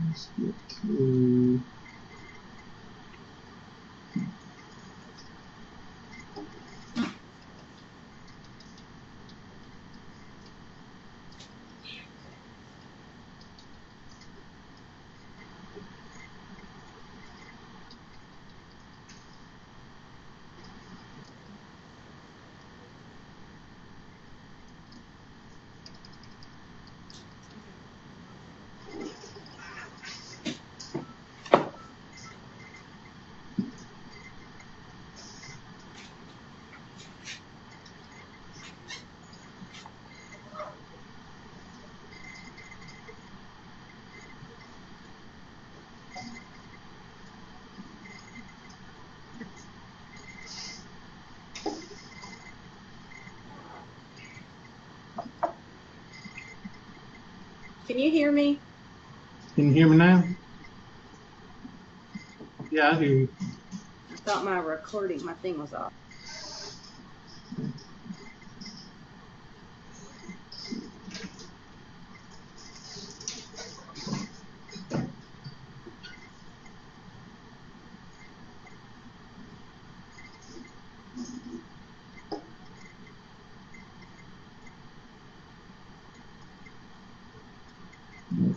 Let's get to Can you hear me? Can you hear me now? Yeah, I hear you. I thought my thing was off.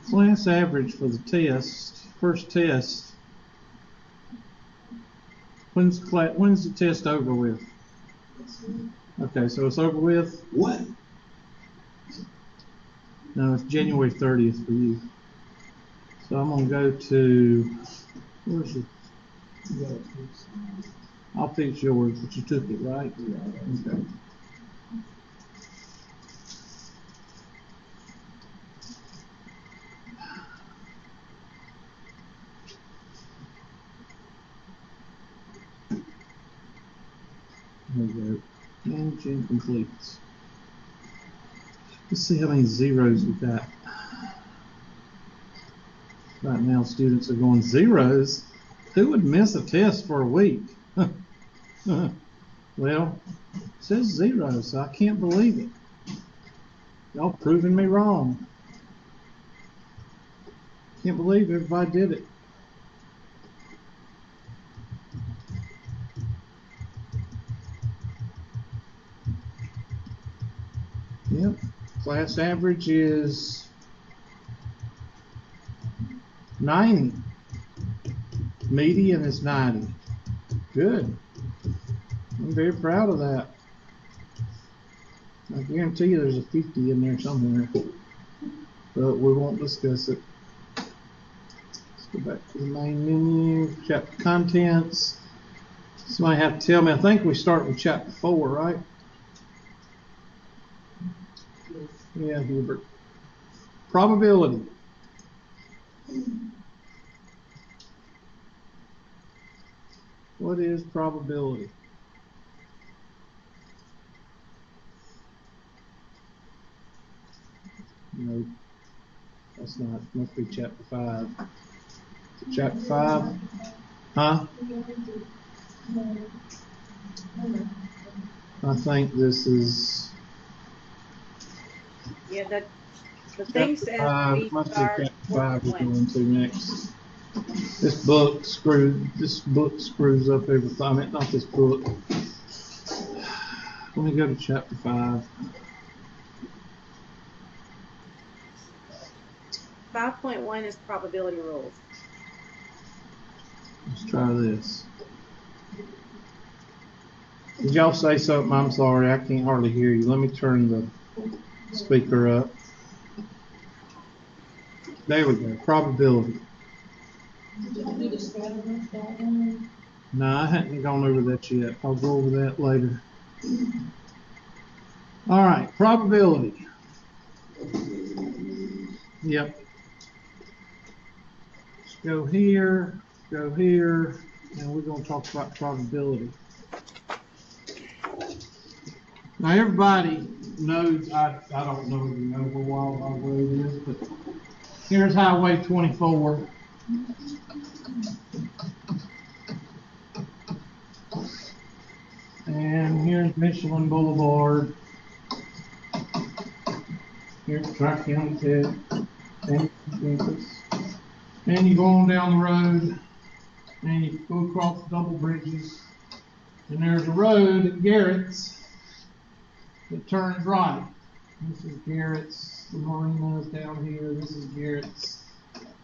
Class average for the test, first test. When's the test over with? Okay, so it's over with. What? No, it's January 30th for you. So I'm gonna go to, where's it? I'll fix yours, but you took it, right? Yeah. Okay. There we go. Engine complete. Let's see how many zeros we got. Right now, students are going zeros. Who would miss a test for a week? Well, it says zero, so I can't believe it. Y'all proving me wrong. Can't believe everybody did it. Yep, class average is 90. Median is 90. Good. I'm very proud of that. I guarantee you there's a 50 in there somewhere, but we won't discuss it. Let's go back to the main menu, chapter contents. Somebody have to tell me, I think we start with chapter 4, right? Yeah, Hubert. Probability. What is probability? No, that's not. Must be chapter 5. Chapter 5? Huh? I think this is. Yeah, the thing says we must be start chapter 5 we're 4.1. going to next. This book screws up everything. I mean, not this book. Let me go to chapter 5. 5.1 is probability rules. Let's try this. Did y'all say something? I'm sorry, I can't hardly hear you. Let me turn the speaker up. There we go. Probability. No, I hadn't gone over that yet. I'll go over that later. All right, probability. Yep. Let's go here, and we're going to talk about probability. Now, everybody knows, I don't know if you know where Wild Road is, but here's Highway 24. And here's Michelin Boulevard. Here's Tri-County Tech. And campus. And you go on down the road, and you go across the double bridges. And there's a road at Garrett's that turns right. This is Garrett's. The marina's down here. This is Garrett's.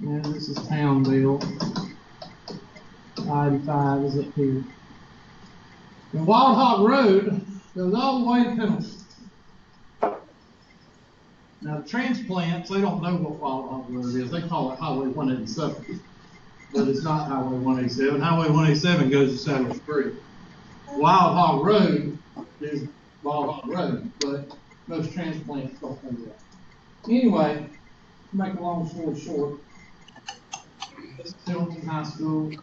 And this is Townville. I-85 is up here. And Wild Hog Road goes all the way to Pendleton. Now, the transplants, they don't know what Wild Hog Road is. They call it Highway 187. But it's not Highway 187. Highway 187 goes to Saddle Creek. Wild Hog Road is Wild Hog Road, but most transplants don't know that. Anyway, to make a long story short, this is Pendleton High School.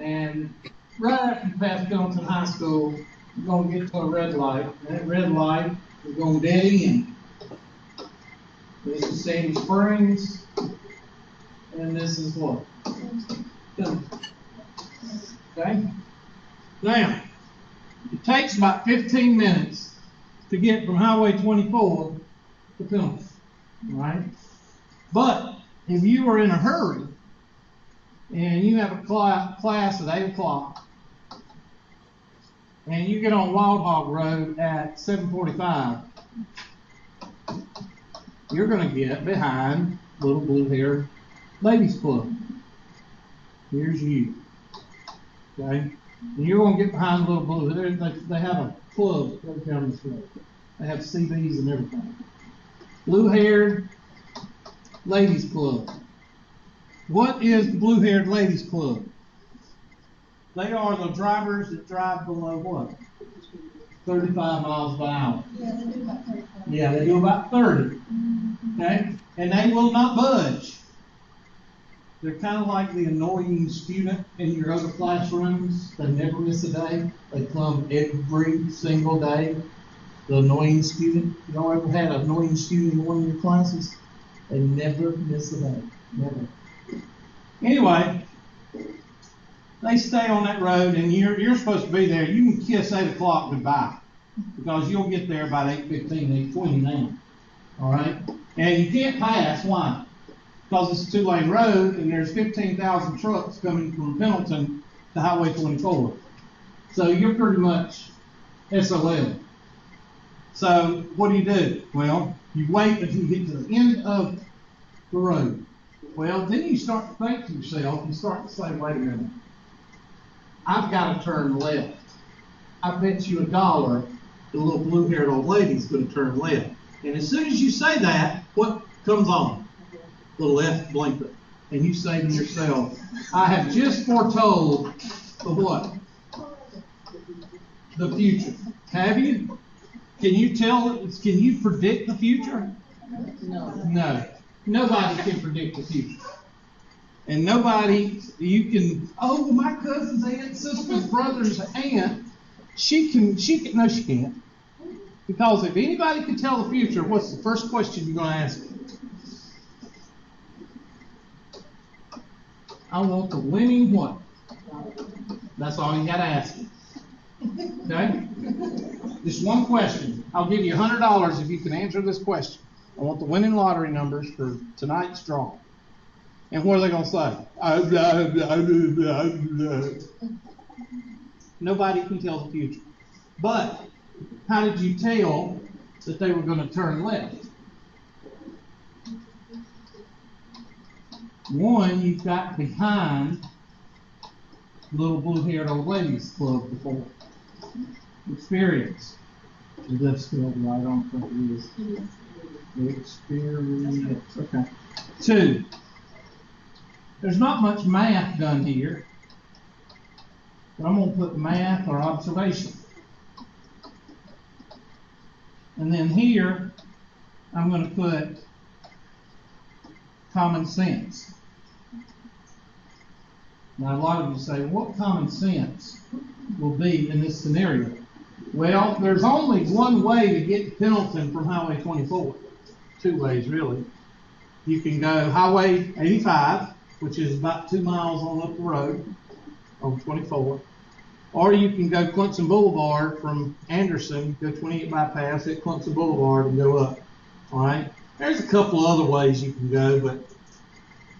And right after you pass Pendleton High School, you're going to get to a red light. And that red light is going dead end. This is Sandy Springs. And this is what? Pendleton. Okay? Now, it takes about 15 minutes to get from Highway 24 to Pendleton. Right? But if you are in a hurry, and you have a class at 8 o'clock, and you get on Wild Hog Road at 7:45, you're going to get behind Little Blue Hair Ladies Club. Here's you. Okay? And you're going to get behind Little Blue Hair. They have a club that goes down this road. They have CBs and everything. Blue Haired Ladies Club. What is the Blue Haired Ladies Club? They are the drivers that drive below what? 35 miles an hour. Yeah, they do about 35. Yeah, they do about 30. Okay? And they will not budge. They're kind of like the annoying student in your other classrooms. They never miss a day. They come every single day. The annoying student. Y'all ever had an annoying student in one of your classes? They never miss a day. Never. Anyway, they stay on that road, and you're supposed to be there. You can kiss 8 o'clock goodbye, because you'll get there about 8:15, 8:20 now. All right? And you can't pass. Why? Because it's a 2-lane road, and there's 15,000 trucks coming from Pendleton to Highway 24. So you're pretty much SOL. So what do? Well, you wait until you get to the end of the road. Well, then you start to think to yourself, and start to say, wait a minute, I've got to turn left. I bet you $1 the little blue-haired old lady's going to turn left. And as soon as you say that, what comes on? The left blinker. And you say to yourself, I have just foretold the what? The future. Have you? Can you predict the future? No. Nobody can predict the future. And you can, oh, my cousin's aunt, sister's brother's aunt, she can, no, she can't. Because if anybody can tell the future, what's the first question you're going to ask them? I want the winning what? That's all you got to ask me. Okay? Just one question. I'll give you $100 if you can answer this question. I want the winning lottery numbers for tonight's draw. And what are they going to say? Nobody can tell the future. But how did you tell that they were going to turn left? One, you've got behind Little Blue-Haired Old Ladies Club before. Experience. Is that still right? I don't think it is. Experience. Okay. 2. There's not much math done here, but I'm going to put math or observation. And then here, I'm going to put common sense. Now, a lot of you say, what common sense will be in this scenario? Well, there's only one way to get to Pendleton from Highway 24. 2 ways, really. You can go Highway 85, which is about 2 miles on up the road, on 24. Or you can go Clemson Boulevard from Anderson, go 28 bypass, hit Clemson Boulevard and go up. All right. There's a couple other ways you can go, but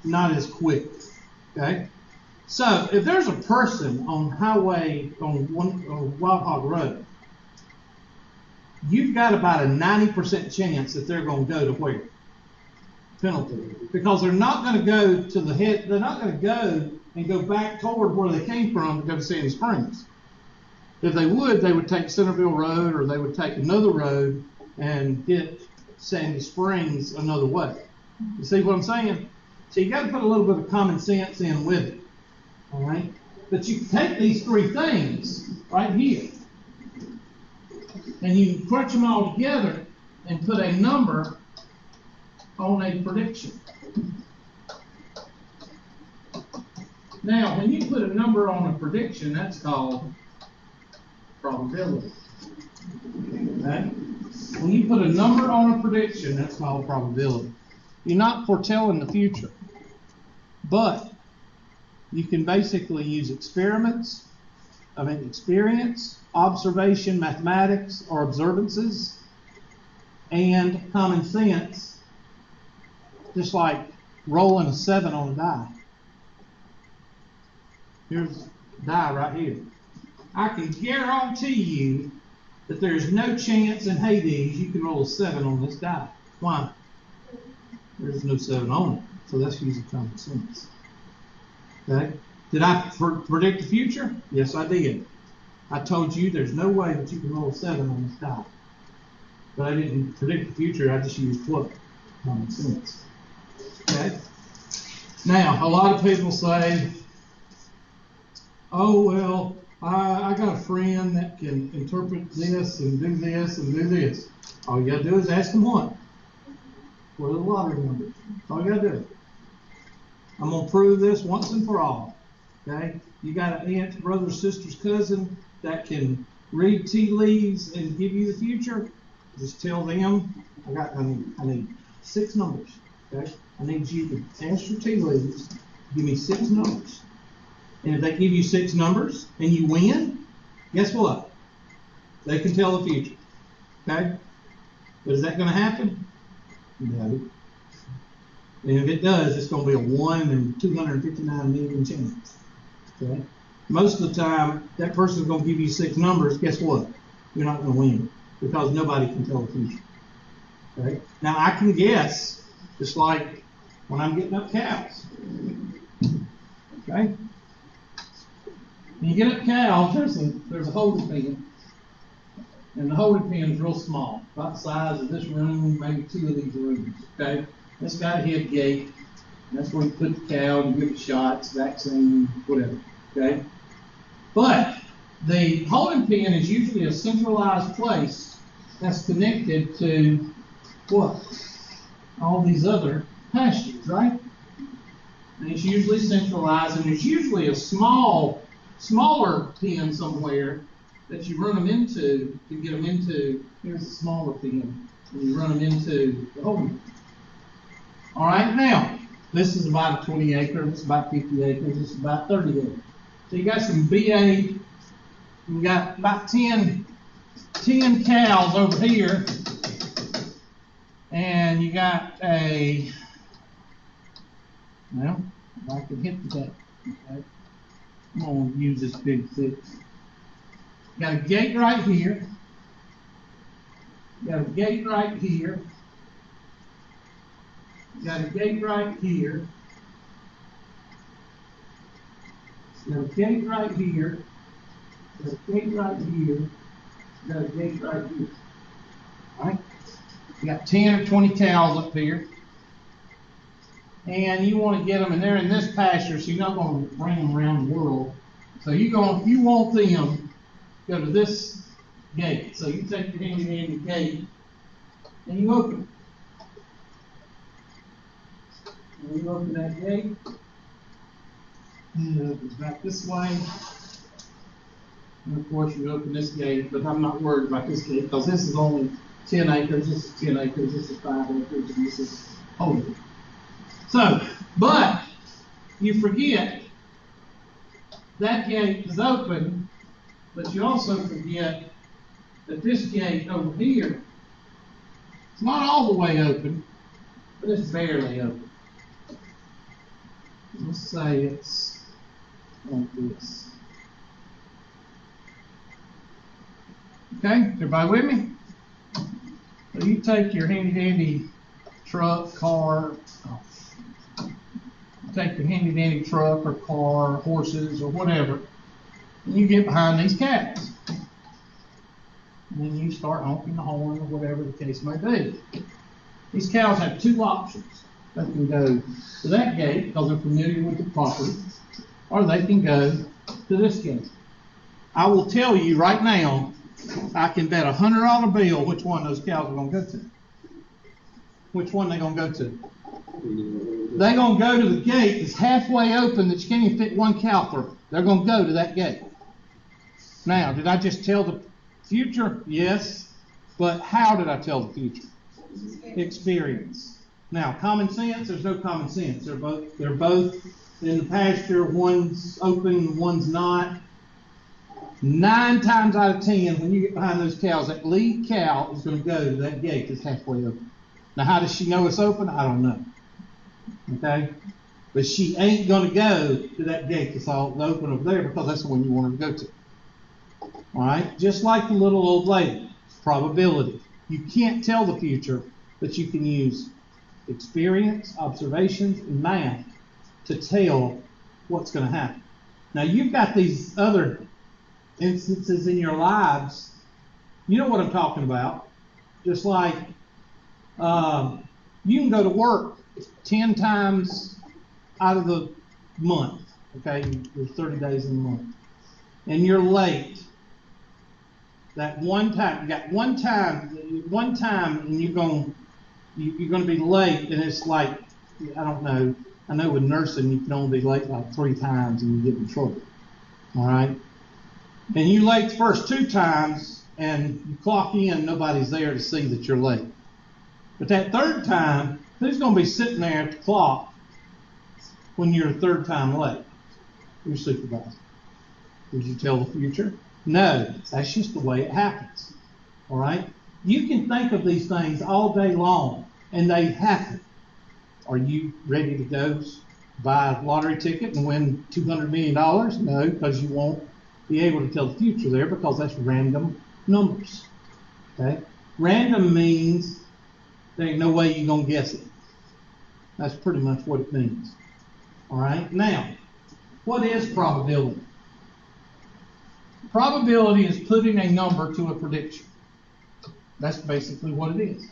not as quick. Okay. So if there's a person on Wild Hog Road, you've got about a 90% chance that they're going to go to where? Penalty. Because they're not going to go to the head, they're not going to go and go back toward where they came from to go to Sandy Springs. If they would take Centerville Road, or they would take another road and hit Sandy Springs another way. You see what I'm saying? So you got to put a little bit of common sense in with it. All right? But you can take these three things right here, and you can crunch them all together and put a number on a prediction. Now, when you put a number on a prediction, that's called probability. Okay? When you put a number on a prediction, that's called probability. You're not foretelling the future, but you can basically use experience, observation, mathematics, or observances, and common sense, just like rolling a 7 on a die. Here's a die right here. I can guarantee you that there's no chance in Hades you can roll a 7 on this die. Why? There's no 7 on it. So that's using common sense. Okay? Did I predict the future? Yes, I did. I told you there's no way that you can roll a 7 on this die. But I didn't predict the future. I just used what? Common sense. Okay? Now, a lot of people say, oh, well, I got a friend that can interpret this and do this and do this. All you got to do is ask them what? What are the lottery numbers? That's all you got to do. I'm going to prove this once and for all. Okay? You got an aunt, brother, sister's cousin that can read tea leaves and give you the future. Just tell them, I need 6 numbers. Okay? I need you to ask your tea leaves, give me 6 numbers. And if they give you 6 numbers and you win, guess what? They can tell the future. Okay? But is that going to happen? No. And if it does, it's going to be a 1 in 259 million chance. Okay? Most of the time, that person's going to give you 6 numbers. Guess what? You're not going to win because nobody can tell the future. Okay? Now, I can guess, just like when I'm getting up cows. Okay? When you get up cows, there's a holding pen. And the holding pen is real small, about the size of this room, maybe 2 of these rooms. Okay? It's got a head gate. That's where you put the cow and give it shots, vaccine, whatever. Okay? But the holding pen is usually a centralized place that's connected to what? All these other pastures, right? And it's usually centralized, and there's usually a smaller pen somewhere that you run them into to get them into. Here's a smaller pen, and you run them into the holding pen. All right, now, this is about a 20 acre, this is about 50 acres, this is about 30 acres. So you got some BA, you got about 10 cows over here, and you got a, well, if I can hit that, okay. I'm going to use this big 6. You got a gate right here. You got a gate right here. You got a gate right here. You got a gate right here. You got a gate right here. You got a gate right here. All right? You got 10 or 20 cows up here. And you want to get them, and they're in this pasture, so you're not going to bring them around the world. So you want them to go to this gate. So you take your handy in the gate, and you open it. And you open that gate, and it opens back this way. And of course you open this gate, but I'm not worried about this gate because this is only 10 acres, this is 10 acres, this is 5 acres, and this is holding. So, but you forget that gate is open But you also forget that this gate over here, it's not all the way open, but it's barely open. Let's say it's like this. Okay, everybody with me? So you take your handy-dandy truck, car, take your handy-dandy truck or car, horses or whatever, and you get behind these cows. And then you start honking the horn or whatever the case may be. These cows have two options. They can go to that gate because they're familiar with the property, or they can go to this gate. I will tell you right now, I can bet $100 bill which one those cows are going to go to. Which one they're going to go to. They're going to go to the gate that's halfway open that you can't even fit one cow through. They're going to go to that gate. Now, did I just tell the future? Yes. But how did I tell the future? Experience. Now, common sense, there's no common sense. They're both in the pasture. One's open, one's not. 9 times out of 10, when you get behind those cows, that lead cow is going to go to that gate that's halfway open. Now, how does she know it's open? I don't know. Okay? But she ain't going to go to that gate that's all open over there because that's the one you want her to go to. All right? Just like the little old lady. Probability. You can't tell the future, but you can use experience, observations, and math to tell what's going to happen. Now, you've got these other instances in your lives. You know what I'm talking about. Just like you can go to work 10 times out of the month. Okay, there's 30 days in the month, and you're late. That one time, you got one time, and you're going to be late, and it's like, I don't know. I know with nursing you can only be late like 3 times and you get in trouble. All right. And you late the first 2 times, and you clock in, nobody's there to see that you're late. But that 3rd time, who's going to be sitting there at the clock when you're 3rd time late? Your supervisor. Did you tell the future? No, that's just the way it happens. All right? You can think of these things all day long, and they happen. Are you ready to go buy a lottery ticket and win $200 million? No, because you won't be able to tell the future there because that's random numbers. Okay? Random means there ain't no way you're going to guess it. That's pretty much what it means. All right? Now, what is probability? Probability is putting a number to a prediction. That's basically what it is.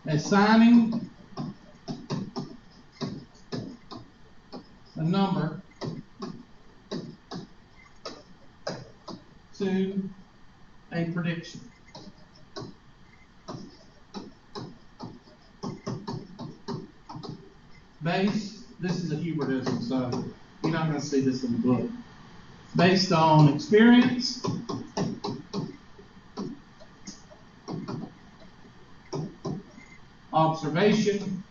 Assigning a number to a prediction. This is a Hubertism, so you're not going to see this in the book. Based on experience, observation,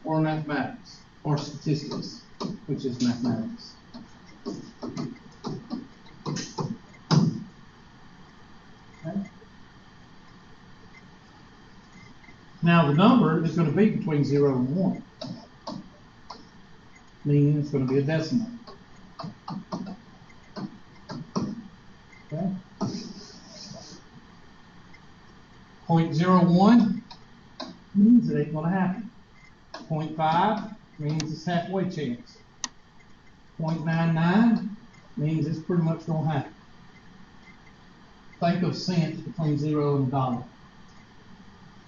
or mathematics, or statistics, which is mathematics. Okay. Now the number is going to be between 0 and 1, meaning it's going to be a decimal. Okay. 0.01 means it ain't going to happen. 0.5 means it's halfway chance. 0.99 means it's pretty much going to happen. Think of cents between 0 and $1.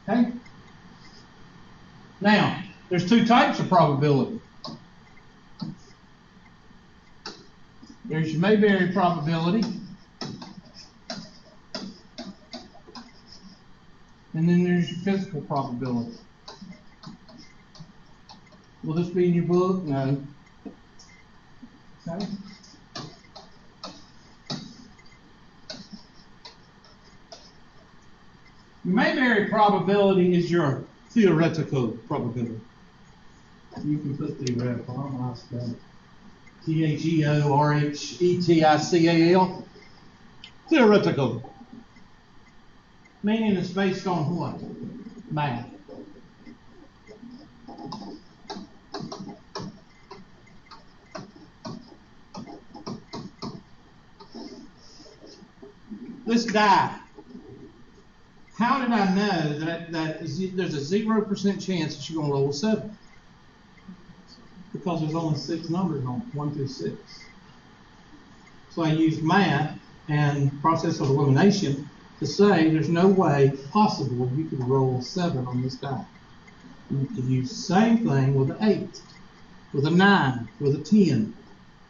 Okay? Now, there's 2 types of probability. There's your Mayberry probability, and then there's your physical probability. Will this be in your book? No. Okay. Your Mayberry probability is your theoretical probability. You can put theoretical. I don't know how to spell it. Theoretical. Theoretical. Meaning it's based on what? Math. This die. How did I know that there's a 0% chance that you're going to roll a 7? Because there's only 6 numbers on it, 1 through 6. So I used math and process of elimination to say there's no way possible you could roll a 7 on this die. You could use the same thing with an 8, with a 9, with a 10.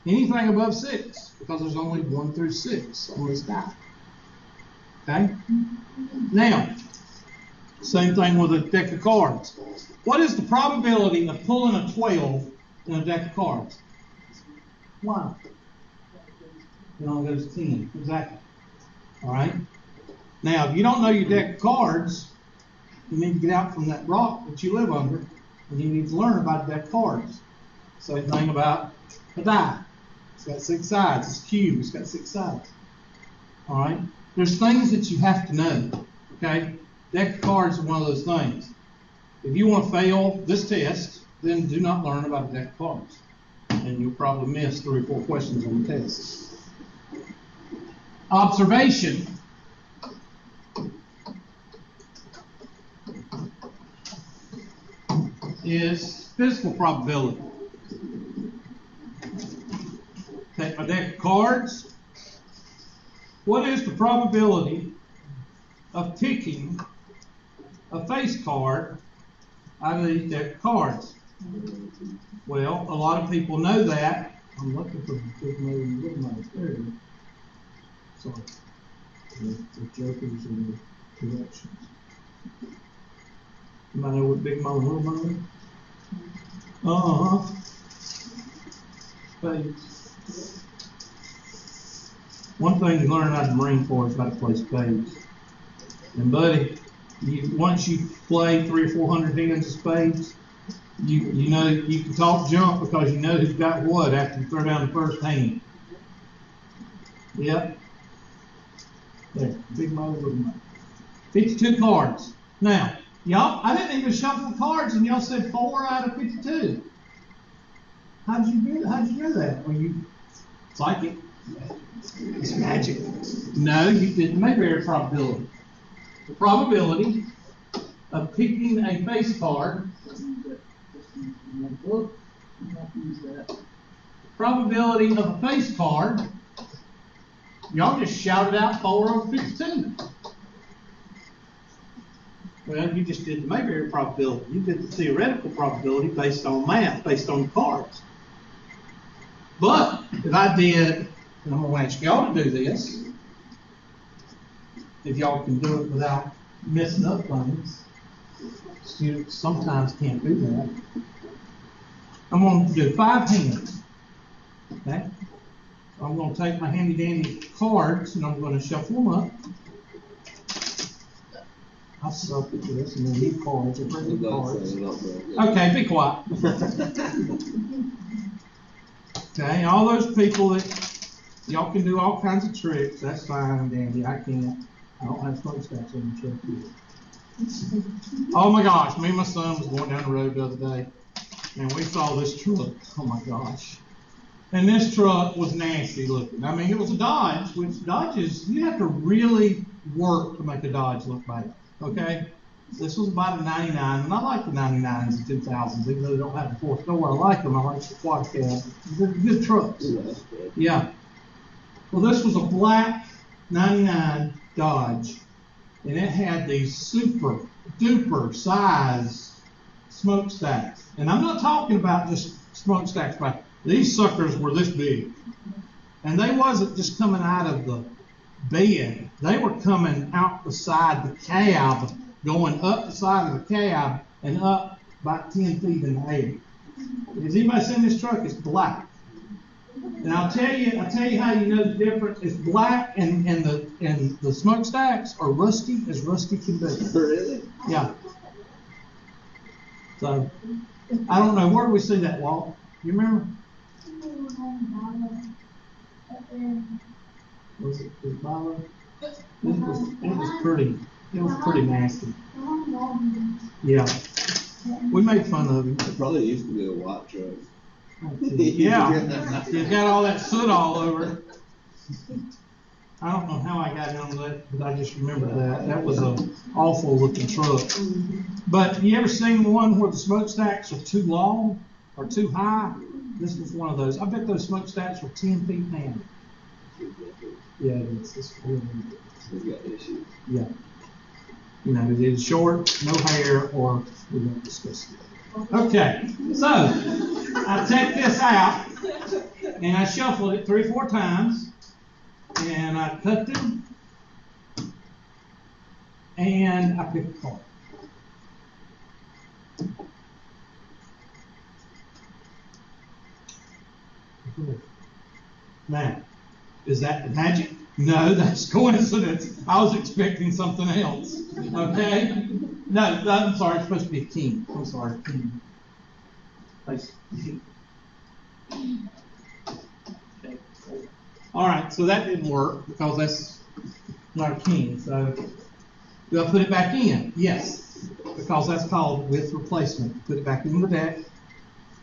Anything above 6, because there's only 1 through 6 on this die. Okay? Now, same thing with a deck of cards. What is the probability of pulling a 12 in a deck of cards? 1. It only goes 10. Exactly. All right? Now, if you don't know your deck of cards, you need to get out from that rock that you live under, and you need to learn about a deck of cards. Same thing about a die. It's got 6 sides. It's a cube. It's got 6 sides. All right? There's things that you have to know. Okay? Deck of cards are one of those things. If you want to fail this test, then do not learn about a deck of cards. And you'll probably miss 3 or 4 questions on the test. Observation. Is physical probability. Take my deck of cards. What is the probability of picking a face card out of these deck of cards? Well, a lot of people know that. I'm looking for the big nose and little nose. There it is. Sorry. The jokers and the directions. Anybody know what big mo and little mo is? Spades. One thing you learn out of the Marine Corps is how to play spades. And buddy, once you play 300 or 400 hands of spades, you know you can talk jump because you know who's got what after you throw down the first hand. Yep. There, big mo, little mo. 52 cards. Now, y'all, I didn't even shuffle the cards, and y'all said 4 out of 52. How'd you do that? Well, you psychic. It's magic. No, you didn't make very probability. The probability of picking a face card. Probability of a face card. Y'all just shouted out 4 over 52. Well, you just did the Mayberry probability. You did the theoretical probability based on math, based on cards. But if I did, and I'm going to ask y'all to do this, if y'all can do it without messing up things. Students sometimes can't do that. I'm going to do 5 hands. Okay? So I'm going to take my handy dandy cards and I'm going to shuffle them up. I suck at this, and then these cards are pretty cards. Okay, be quiet. Okay, all those people that y'all can do all kinds of tricks, that's fine and dandy. I can't. I don't have smokestacks on the truck here. Oh my gosh, me and my son was going down the road the other day, and we saw this truck. Oh my gosh. And this truck was nasty looking. I mean, it was a Dodge, which Dodges, you have to really work to make a Dodge look bad. Okay? This was about a 99, and I like the 99s and 2000s, even though they don't have the 4th door. I like them. I like the quad cab. They're good trucks. Yeah. Well, this was a black 99 Dodge, and it had these super duper size smokestacks. And I'm not talking about just smokestacks, but these suckers were this big. And they wasn't just coming out of the bed. They were coming out the side of the cab, going up the side of the cab and up about 10 feet in the air. Has anybody seen this truck? It's black. And I'll tell you how you know the difference. It's black and the smokestacks are rusty as rusty can be. Really? Yeah. So I don't know, where do we see that, Walt? You remember? Was it Milo? It was pretty nasty. Yeah. We made fun of him. It probably used to be a white truck. Yeah. He's got all that soot all over it. I don't know how I got on that, but I just remember that. That was an awful looking truck. But you ever seen one where the smokestacks are too long or too high? This was one of those. I bet those smokestacks were 10 feet high. Yeah, it's really good. Yeah. You know, it's short, no hair, or we won't discuss it. Okay, so I take this out and I shuffled it 3 or 4 times. And I cut them, and I picked the card. Now, is that magic? No, that's coincidence. I was expecting something else. Okay? No, I'm sorry, it's supposed to be a king. I'm sorry, king. All right, so that didn't work because that's not a king. So do I put it back in? Yes, because that's called with replacement. Put it back in the deck.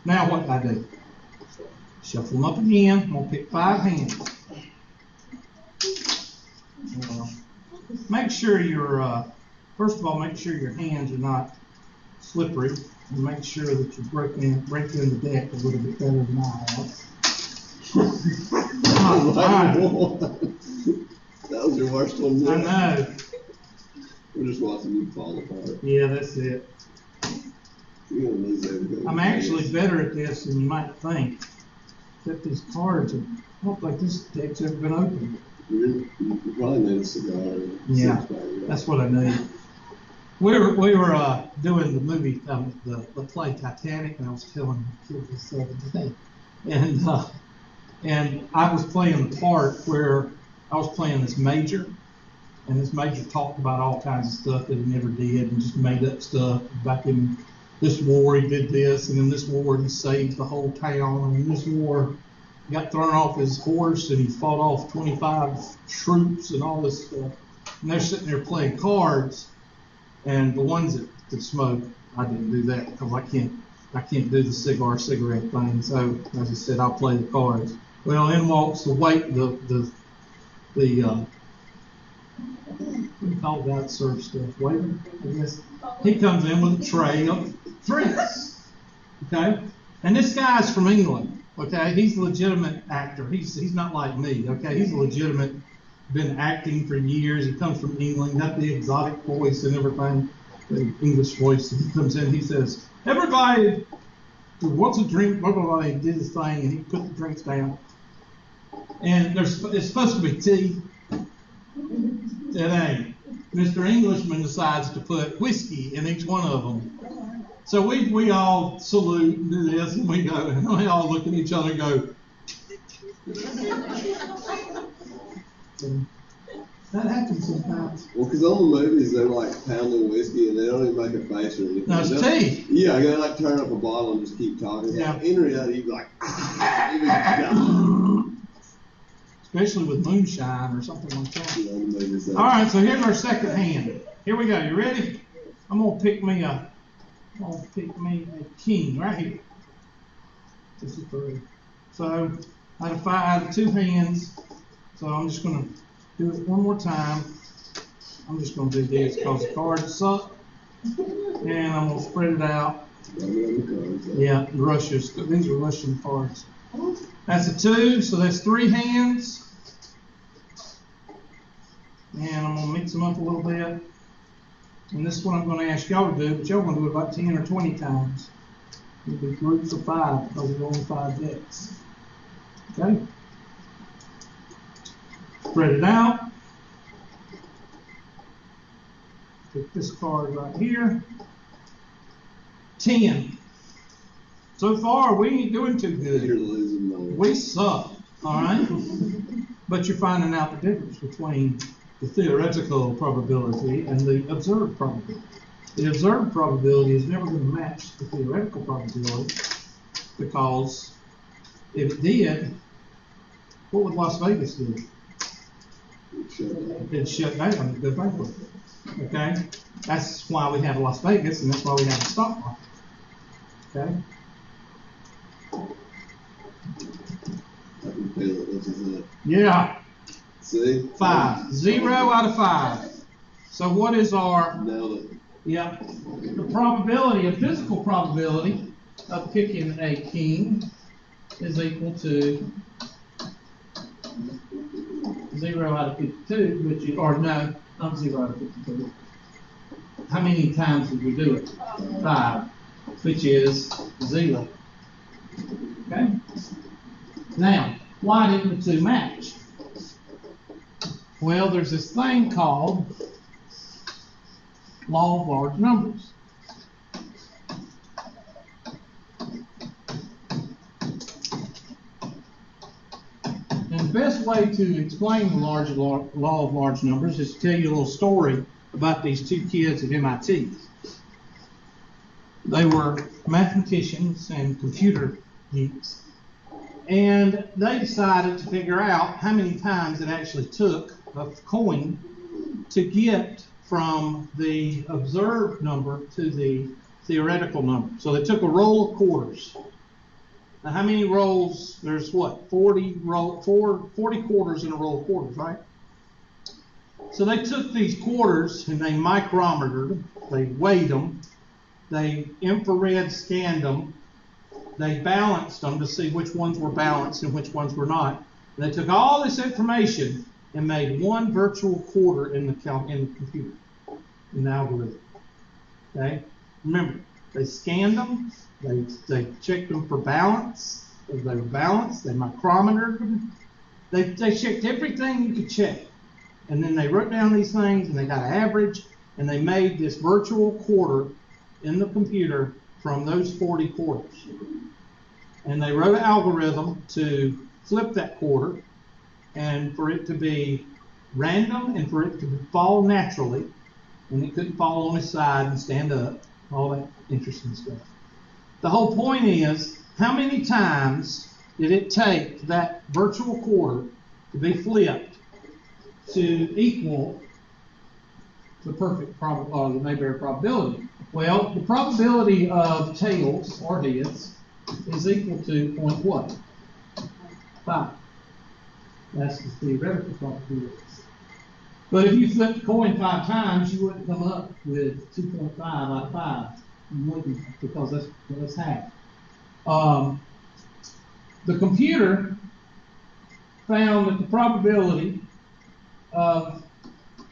Now what do I do? Shuffle them up again. I'm going to pick 5 hands. Make sure first of all, make sure your hands are not slippery. And make sure that you break in the deck a little bit better than I have. That was your worst one yet. I know. We're just watching you fall apart. Yeah, that's it. You're gonna lose everything. I'm actually better at this than you might think. Except these cards I don't think this deck's ever been opened. You probably need a cigar. Yeah, that's what I need. We were doing the movie, the play Titanic, and I was telling the kids this the other day. And I was playing the part where I was playing this major, and this major talked about all kinds of stuff that he never did and just made up stuff. Back in this war, he did this, and in this war, he saved the whole town. And in this war, he got thrown off his horse, and he fought off 25 troops and all this stuff. And they're sitting there playing cards, and the ones that smoke, I didn't do that because I can't do the cigarette thing. So as I said, I'll play the cards. Well, in walks the what do you call that serve stuff? Waiter, I guess. He comes in with a tray of drinks. Okay? And this guy's from England. Okay? He's a legitimate actor. He's not like me. Okay? He's a legitimate, been acting for years. He comes from England, got the exotic voice and everything, the English voice. And he comes in, he says, "Everybody who wants a drink," blah, blah, blah. He did his thing and he put the drinks down. And it's supposed to be tea. It ain't. Mr. Englishman decides to put whiskey in each one of them. So we all salute and do this, and we go, and we all look at each other and go. That happens sometimes. Well, because on the movies, they're like pounding whiskey and they don't even make a face or anything. No, it's tea. Yeah, they like turn up a bottle and just keep talking. Yeah. Like, in reality, you'd be like, you'd be like, Especially with moonshine or something like that. you know, the movies, All right, so here's our second hand. Here we go. You ready? I'm gonna pick me a king right here. This is 3. So out of 2 hands. So I'm just gonna do it one more time. I'm just gonna do this because the cards suck, and I'm gonna spread it out. Yeah, Russia's. These are Russian cards. That's a 2, so that's 3 hands. And I'm going to mix them up a little bit. And this is what I'm going to ask y'all to do, but y'all going to do it about 10 or 20 times. It'll be groups of 5 because there's only 5 decks. Okay? Spread it out. Pick this card right here. 10. So far, we ain't doing too You're good. losing money. We suck, all right? But you're finding out the difference between the theoretical probability and the observed probability. The observed probability is never going to match the theoretical probability because if it did, what would Las Vegas do? It'd shut down and go bankrupt. Okay? That's why we have Las Vegas, and that's why we have the stock market. Okay? I can feel it. This is it. Yeah. See? 5. 0 out of 5. So what is our, Nailed it. yeah, the probability, a physical probability of picking a king is equal to 0 out of 52, which is, or no, not 0 out of 52. How many times did we do it? 5, which is 0. Okay? Now, why didn't the two match? Well, there's this thing called law of large numbers. And the best way to explain the law of large numbers is to tell you a little story about these two kids at MIT. They were mathematicians and computer geeks, and they decided to figure out how many times it actually took a coin to get from the observed number to the theoretical number. So they took a roll of quarters. Now, how many rolls? There's what? 40 quarters in a roll of quarters, right? So they took these quarters and they micrometered them, they weighed them, they infrared scanned them, they balanced them to see which ones were balanced and which ones were not. And they took all this information and made one virtual quarter in the computer, in the algorithm. Okay? Remember, they scanned them, they checked them for balance. If they were balanced, they micrometered them. They checked everything you could check. And then they wrote down these things and they got an average and they made this virtual quarter in the computer from those 40 quarters. And they wrote an algorithm to flip that quarter and for it to be random and for it to fall naturally, and it couldn't fall on its side and stand up, all that interesting stuff. The whole point is, how many times did it take that virtual quarter to be flipped to equal the perfect the Mayberry probability? Well, the probability of tails or heads is equal to point what? 5. That's the theoretical probability. But if you flip the coin 5 times, you wouldn't come up with 2.5 out of 5. You wouldn't, because that's half. The computer found that the probability of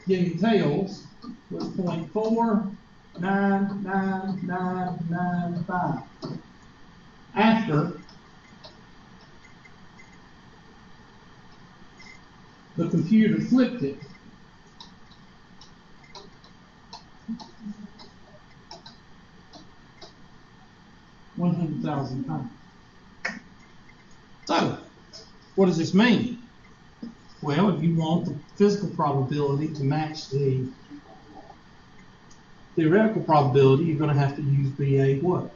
getting tails was 0.49995 after the computer flipped it. $100,000 times. So, what does this mean? Well, if you want the physical probability to match the theoretical probability, you're going to have to use BA what?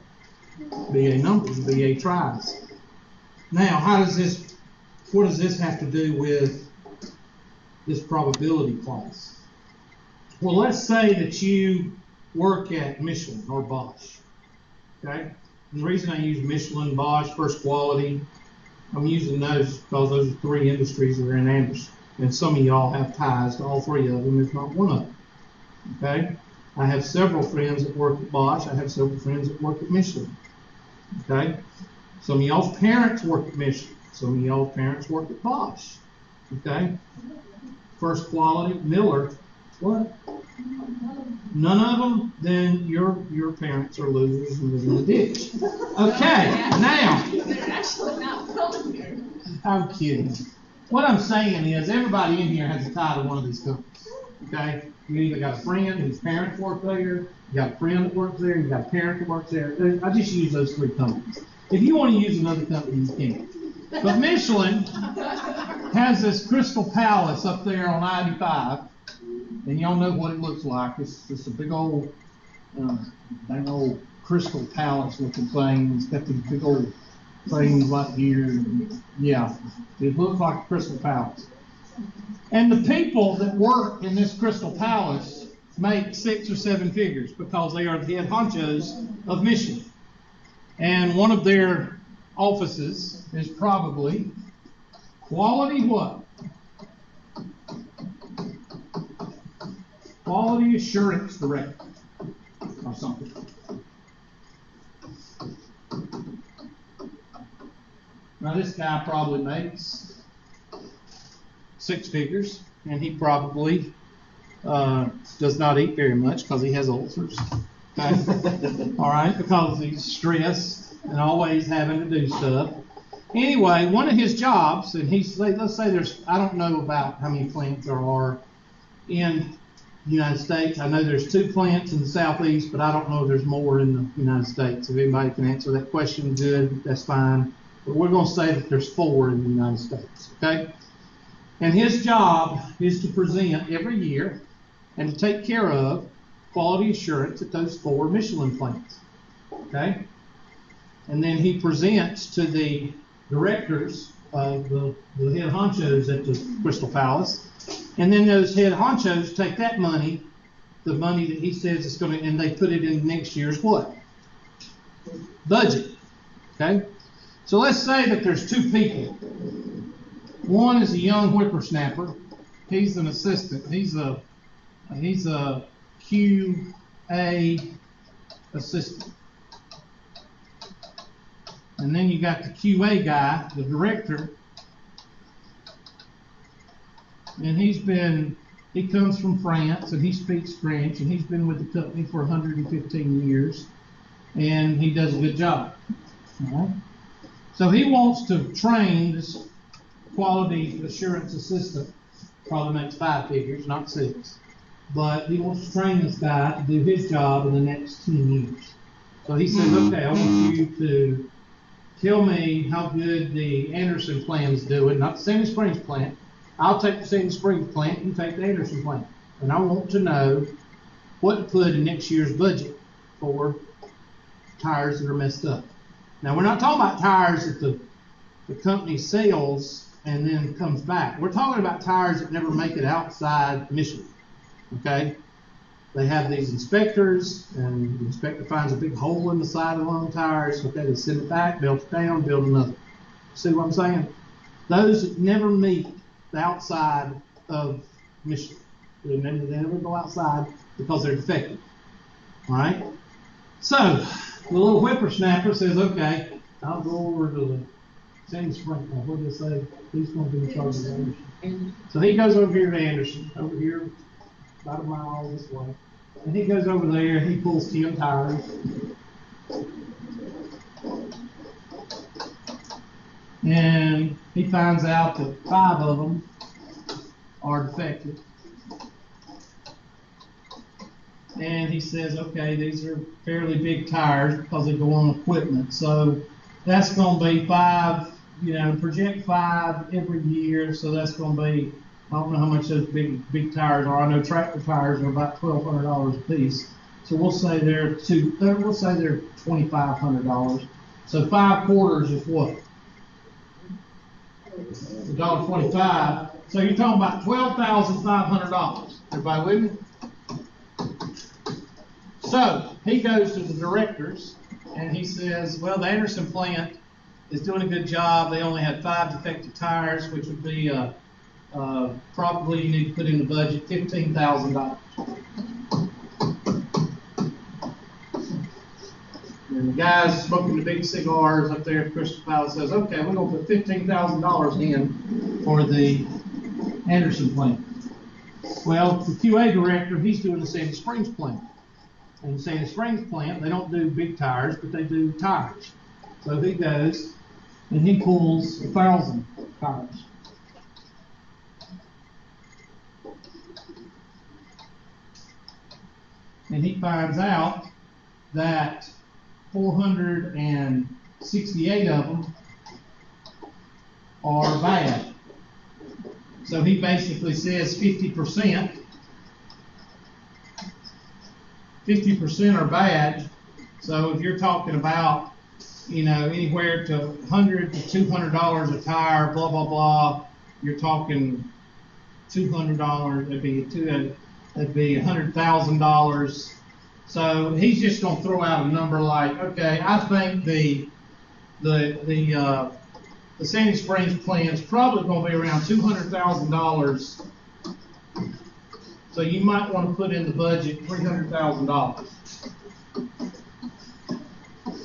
BA numbers, BA tries. Now, what does this have to do with this probability class? Well, let's say that you work at Michelin or Bosch, okay? And the reason I use Michelin, Bosch, First Quality, I'm using those because those are 3 industries that are in Anderson. And some of y'all have ties to all 3 of them, if not one of them. Okay? I have several friends that work at Bosch. I have several friends that work at Michelin. Okay? Some of y'all's parents work at Michelin. Some of y'all's parents work at Bosch. Okay? First Quality, Miller. What? None of them? Then your parents are losers and live in the ditch. Okay, now. I'm kidding. What I'm saying is everybody in here has a tie to one of these companies. Okay? You either got a friend whose parents work there, you got a friend that works there, you got a parent that works there. I just use those 3 companies. If you want to use another company, you can. But Michelin has this Crystal Palace up there on 95, and y'all know what it looks like. It's just a big old Crystal Palace looking thing. It's got these big old things right here. Yeah, it looks like a Crystal Palace. And the people that work in this Crystal Palace make 6 or 7 figures because they are the head honchos of Michelin. And one of their offices is probably quality what? Quality assurance director or something. Now this guy probably makes 6 figures, and he probably does not eat very much because he has ulcers. Okay? All right, because he's stressed and always having to do stuff. Anyway, one of his jobs, and let's say there's, I don't know about how many plants there are in the United States. I know there's 2 plants in the Southeast, but I don't know if there's more in the United States. If anybody can answer that question, good, that's fine. But we're going to say that there's 4 in the United States, okay? And his job is to present every year and to take care of quality assurance at those 4 Michelin plants, okay? And then he presents to the directors of the head honchos at the Crystal Palace, and then those head honchos take that money, the money that he says is going to, and they put it in next year's what? Budget, okay? So let's say that there's 2 people. One is a young whippersnapper. He's an assistant. He's a QA assistant. And then you got the QA guy, the director, and he comes from France, and he speaks French, and he's been with the company for 115 years, and he does a good job. All right? So he wants to train this quality assurance assistant, probably makes 5 figures, not 6, but he wants to train this guy to do his job in the next 10 years. So he says, okay, I want you to tell me how good the Anderson plant is doing, not the Sandy Springs plant. I'll take the Sandy Springs plant, you take the Anderson plant. And I want to know what to put in next year's budget for tires that are messed up. Now, we're not talking about tires that the company sells and then comes back. We're talking about tires that never make it outside Michelin, okay? They have these inspectors, and the inspector finds a big hole in the side of one of the tires. Okay, they send it back, build it down, build another. See what I'm saying? Those that never meet the outside of Michelin. They never go outside because they're defective. All right? So, the little whippersnapper says, okay, I'll go over to the Sandy Springs. What did they say? He's going to be in charge of Anderson. So he goes over here to Anderson, over here, about a mile this way. And he goes over there, he pulls 10 tires. And he finds out that 5 of them are defective. And he says, okay, these are fairly big tires because they go on equipment. So that's going to be 5, project 5 every year. So that's going to be, I don't know how much those big tires are. I know tractor tires are about $1,200 a piece. So we'll say they're $2,500. So 5 quarters is what? $1.25. So you're talking about $12,500. Everybody with me? So he goes to the directors and he says, well, the Anderson plant is doing a good job. They only had 5 defective tires, which would be probably, you need to put in the budget $15,000. And the guys smoking the big cigars up there at Crystal Palace says, okay, we're going to put $15,000 in for the Anderson plant. Well, the QA director, he's doing the Sandy Springs plant. And the Sandy Springs plant, they don't do big tires, but they do tires. So he goes and he pulls 1,000 tires. And he finds out that 450 68 of them are bad. So he basically says 50%. 50% are bad. So if you're talking about, you know, anywhere to $100 to $200 a tire, blah blah blah, you're talking $200. That'd be $100,000. So he's just going to throw out a number like, okay, I think the Sandy Springs plant is probably going to be around $200,000. So you might want to put in the budget $300,000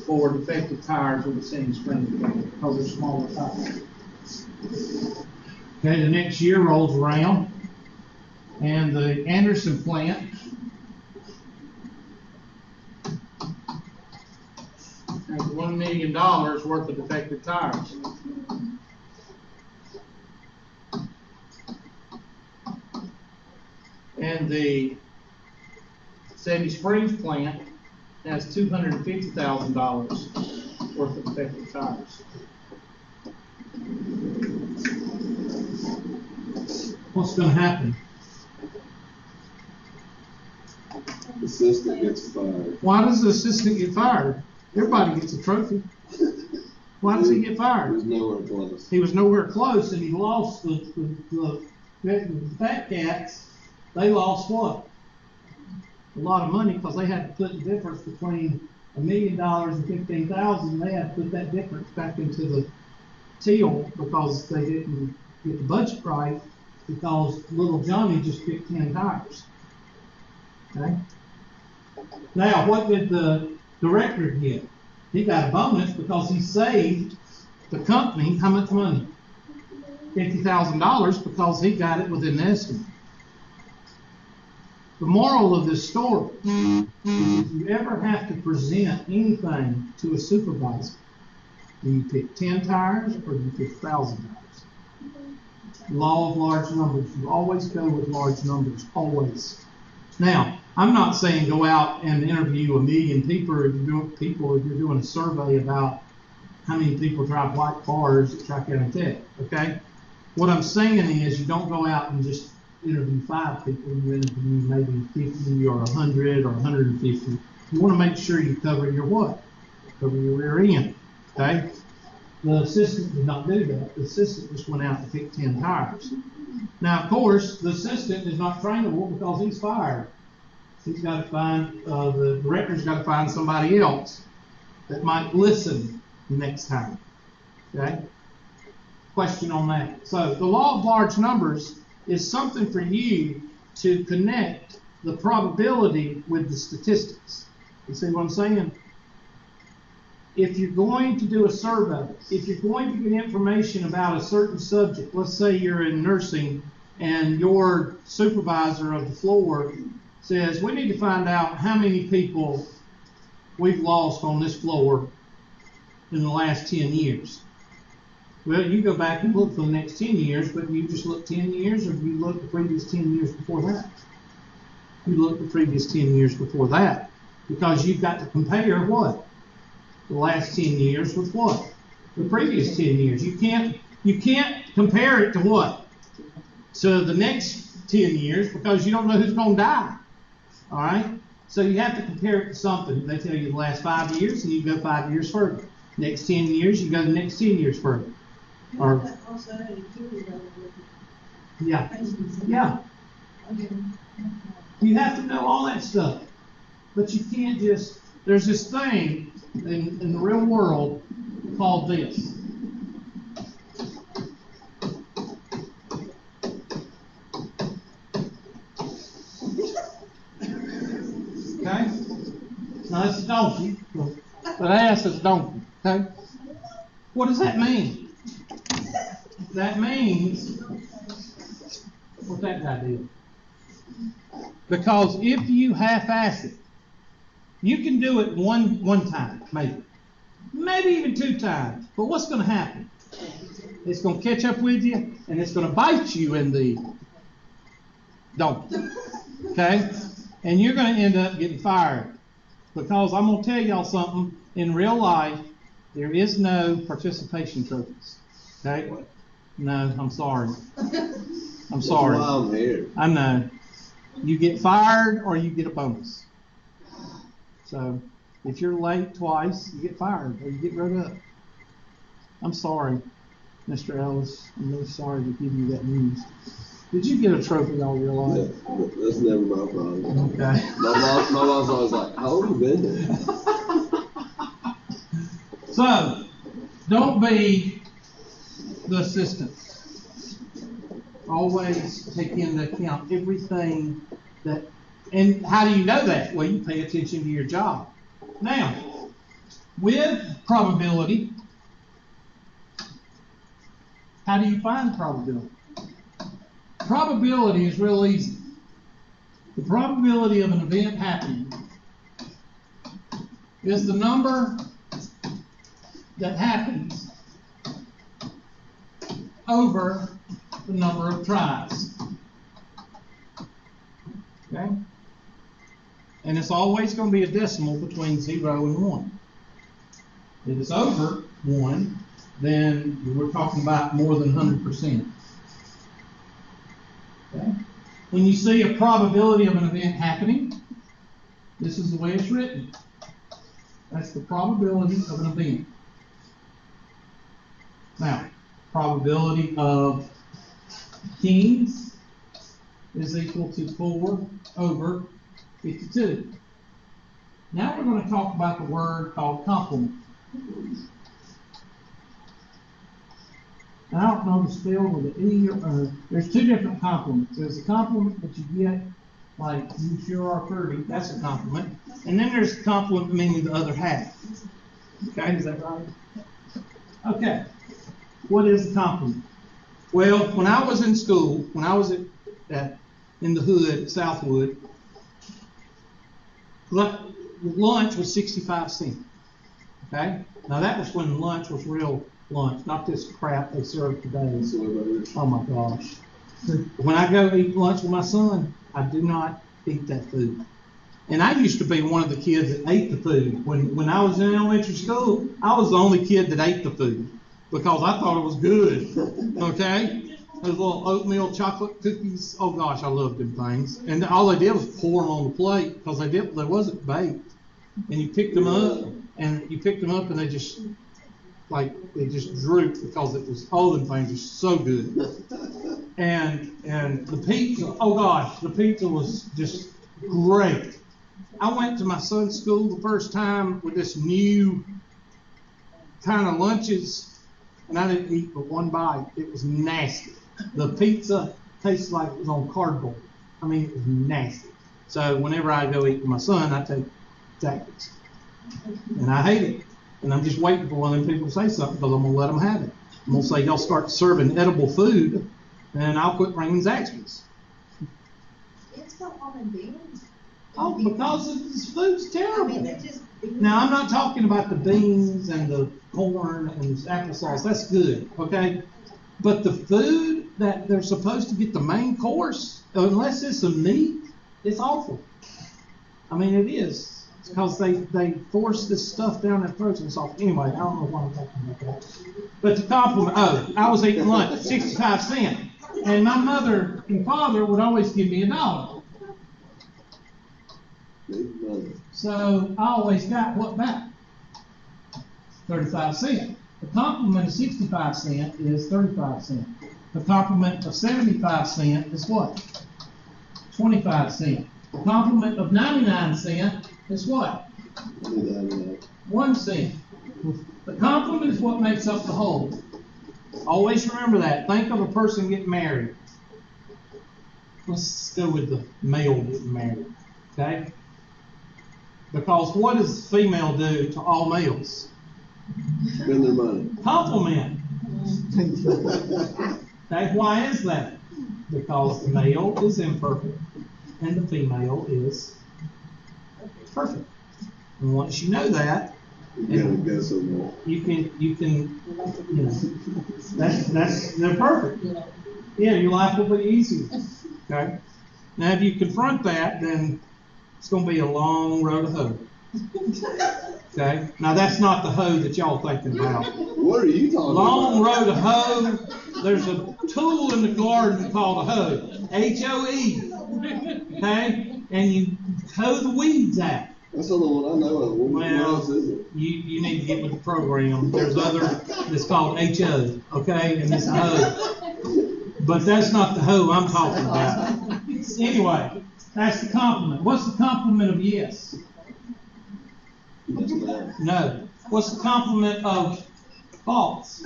for defective tires with the Sandy Springs plant because they're smaller tires. Okay, the next year rolls around, and the Anderson plant has $1 million worth of defective tires. And the Sandy Springs plant has $250,000 worth of defective tires. What's going to happen? The assistant gets fired. Why does the assistant get fired? Everybody gets a trophy. Why does he get He fired? was nowhere close. He was nowhere close, and he lost the Fat Cats. They lost what? A lot of money because they had to put the difference between $1 million and $15,000. They had to put that difference back into the till because they didn't get the budget right because little Johnny just picked 10 tires. Okay. Now, what did the director get? He got a bonus because he saved the company how much money? $50,000 because he got it within the estimate. The moral of this story is if you ever have to present anything to a supervisor, do you pick 10 tires or do you pick 1,000 tires? Law of large numbers. You always go with large numbers, always. Now, I'm not saying go out and interview 1 million people if you're doing a survey about how many people drive white cars at Tri-County Tech, okay? What I'm saying is you don't go out and just interview 5 people, you interview maybe 50 or 100 or 150. You want to make sure you cover your what? Cover your rear end, okay? The assistant did not do that. The assistant just went out and picked 10 tires. Now, of course, the assistant is not trainable because he's fired. He's got to find, the director's got to find somebody else that might listen next time, okay? Question on that. So the law of large numbers is something for you to connect the probability with the statistics. You see what I'm saying? If you're going to do a survey, if you're going to get information about a certain subject, let's say you're in nursing and your supervisor of the floor says, we need to find out how many people we've lost on this floor in the last 10 years. Well, you go back and look for the next 10 years, but you just look 10 years, or you look the previous 10 years before that? You look the previous 10 years before that, because you've got to compare what? The last 10 years with what? The previous 10 years. You can't compare it to what? To the next 10 years, because you don't know who's going to die. All right? So you have to compare it to something. They tell you the last 5 years, and you go 5 years further. Next 10 years, you go the next 10 years further. Or, yeah. You have to know all that stuff. But you can't just, there's this thing in the real world called this. Okay? Now it's a donkey, but ass is a donkey. Okay? What does that mean? That means what that guy did. Because if you half-ass it, you can do it one time, maybe even 2 times. But what's going to happen? It's going to catch up with you, and it's going to bite you in the donkey. Okay? And you're going to end up getting fired. Because I'm going to tell y'all something. In real life, There is no participation trophies. Okay? No, I'm sorry. I'm sorry. That's why I'm here. I know. You get fired or you get a bonus. So if you're late twice, you get fired or you get wrote up. I'm sorry, Mr. Ellis. I'm really sorry to give you that news. Did you get a trophy all your life? Yeah, that's never my problem. Okay. My mom's always like, how old have you been there? So, don't be the assistant. Always take into account everything that, and how do you know that? Well, you pay attention to your job. Now, with probability, how do you find probability? Probability is real easy. The probability of an event happening is the number that happens over the number of tries. Okay? And it's always going to be a decimal between 0 and 1. If it's over 1, then we're talking about more than 100%. Okay? When you see a probability of an event happening, this is the way it's written. That's the probability of an event. Now, probability of kings is equal to 4 over 52. Now we're going to talk about the word called complement. I don't know the spell with an E or there's two different complements. There's a complement that you get, like you sure are pretty, that's a compliment. And then there's a compliment meaning the other half. Okay, is that right? Okay. What is a compliment? Well, when I was in school, when I was in the hood at Southwood, lunch was 65 cents. Okay? Now that was when lunch was real lunch, not this crap they serve today. Oh my gosh. When I go eat lunch with my son, I do not eat that food. And I used to be one of the kids that ate the food. When I was in elementary school, I was the only kid that ate the food because I thought it was good. Okay? Those little oatmeal chocolate cookies. Oh gosh, I loved them things. And all they did was pour them on the plate because they wasn't baked. And you picked them up, and they just drooped because it was all them things are so good. And the pizza, oh gosh, the pizza was just great. I went to my son's school the first time with this new kind of lunches, and I didn't eat but one bite. It was nasty. The pizza tasted like it was on cardboard. I mean, it was nasty. So whenever I go eat with my son, I take tactics. And I hate it. And I'm just waiting for one of them people to say something because I'm going to let them have it. I'm going to say, y'all start serving edible food, and I'll quit bringing Zaxby's. It's got almond beans. Oh, because this food's terrible. Now, I'm not talking about the beans and the corn and the applesauce. That's good, okay? But the food that they're supposed to get the main course, unless it's some meat, it's awful. I mean, it is. It's because they force this stuff down their throats and it's awful. Anyway, I don't know why I'm talking about that. But the compliment, I was eating lunch, 65 cents. And my mother and father would always give me $1. So I always got what back? 35 cents. The complement of 65 cents is 35 cents. The complement of 75 cents is what? 25 cents. The complement of 99 cents is what? 1 cent. The complement is what makes up the whole. Always remember that. Think of a person getting married. Let's go with the male getting married. Okay? Because what does the female do to all males? Spend their money. Compliment. Okay, why is that? Because the male is imperfect and the female is perfect. And once you know that, you can, they're perfect. Yeah, your life will be easier. Okay? Now, if you confront that, then it's going to be a long road to hoe. Okay, now that's not the hoe that y'all thinking about. What are you talking Long about? road of hoe. There's a tool in the garden called a hoe. H-O-E. Okay, and you hoe the weeds out. That's the only one I know of. What else Well, is it? you need to get with the program. There's other that's called H-O. Okay, and it's a hoe. But that's not the hoe I'm talking about. Anyway, that's the compliment. What's the complement of yes? No. What's the complement of false?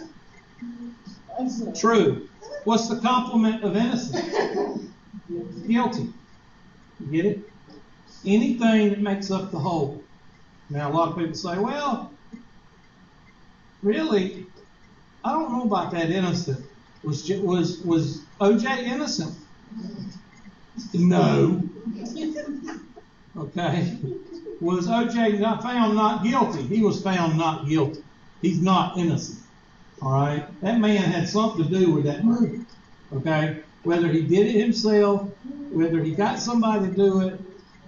True. What's the complement of innocent? Guilty. You get it? Anything that makes up the whole. Now, a lot of people say, well, really, I don't know about that innocent. Was OJ innocent? No. Okay. Was OJ not found not guilty? He was found not guilty. He's not innocent. All right. That man had something to do with that murder. Okay. Whether he did it himself, whether he got somebody to do it,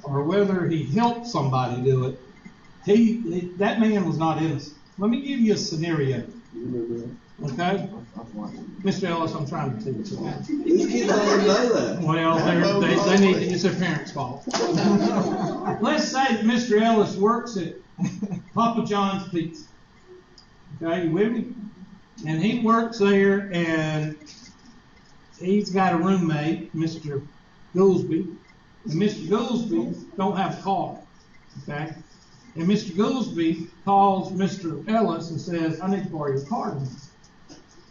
or whether he helped somebody do it, that man was not innocent. Let me give you a scenario. Okay? Mr. Ellis, I'm trying to teach you. These kids don't know that. Well, they need to, it's their parents' fault. Let's say that Mr. Ellis works at Papa John's Pizza. Okay, you with me? And he works there, and he's got a roommate, Mr. Goolsby. And Mr. Goolsby don't have a car. Okay? And Mr. Goolsby calls Mr. Ellis and says, I need to borrow your car tonight.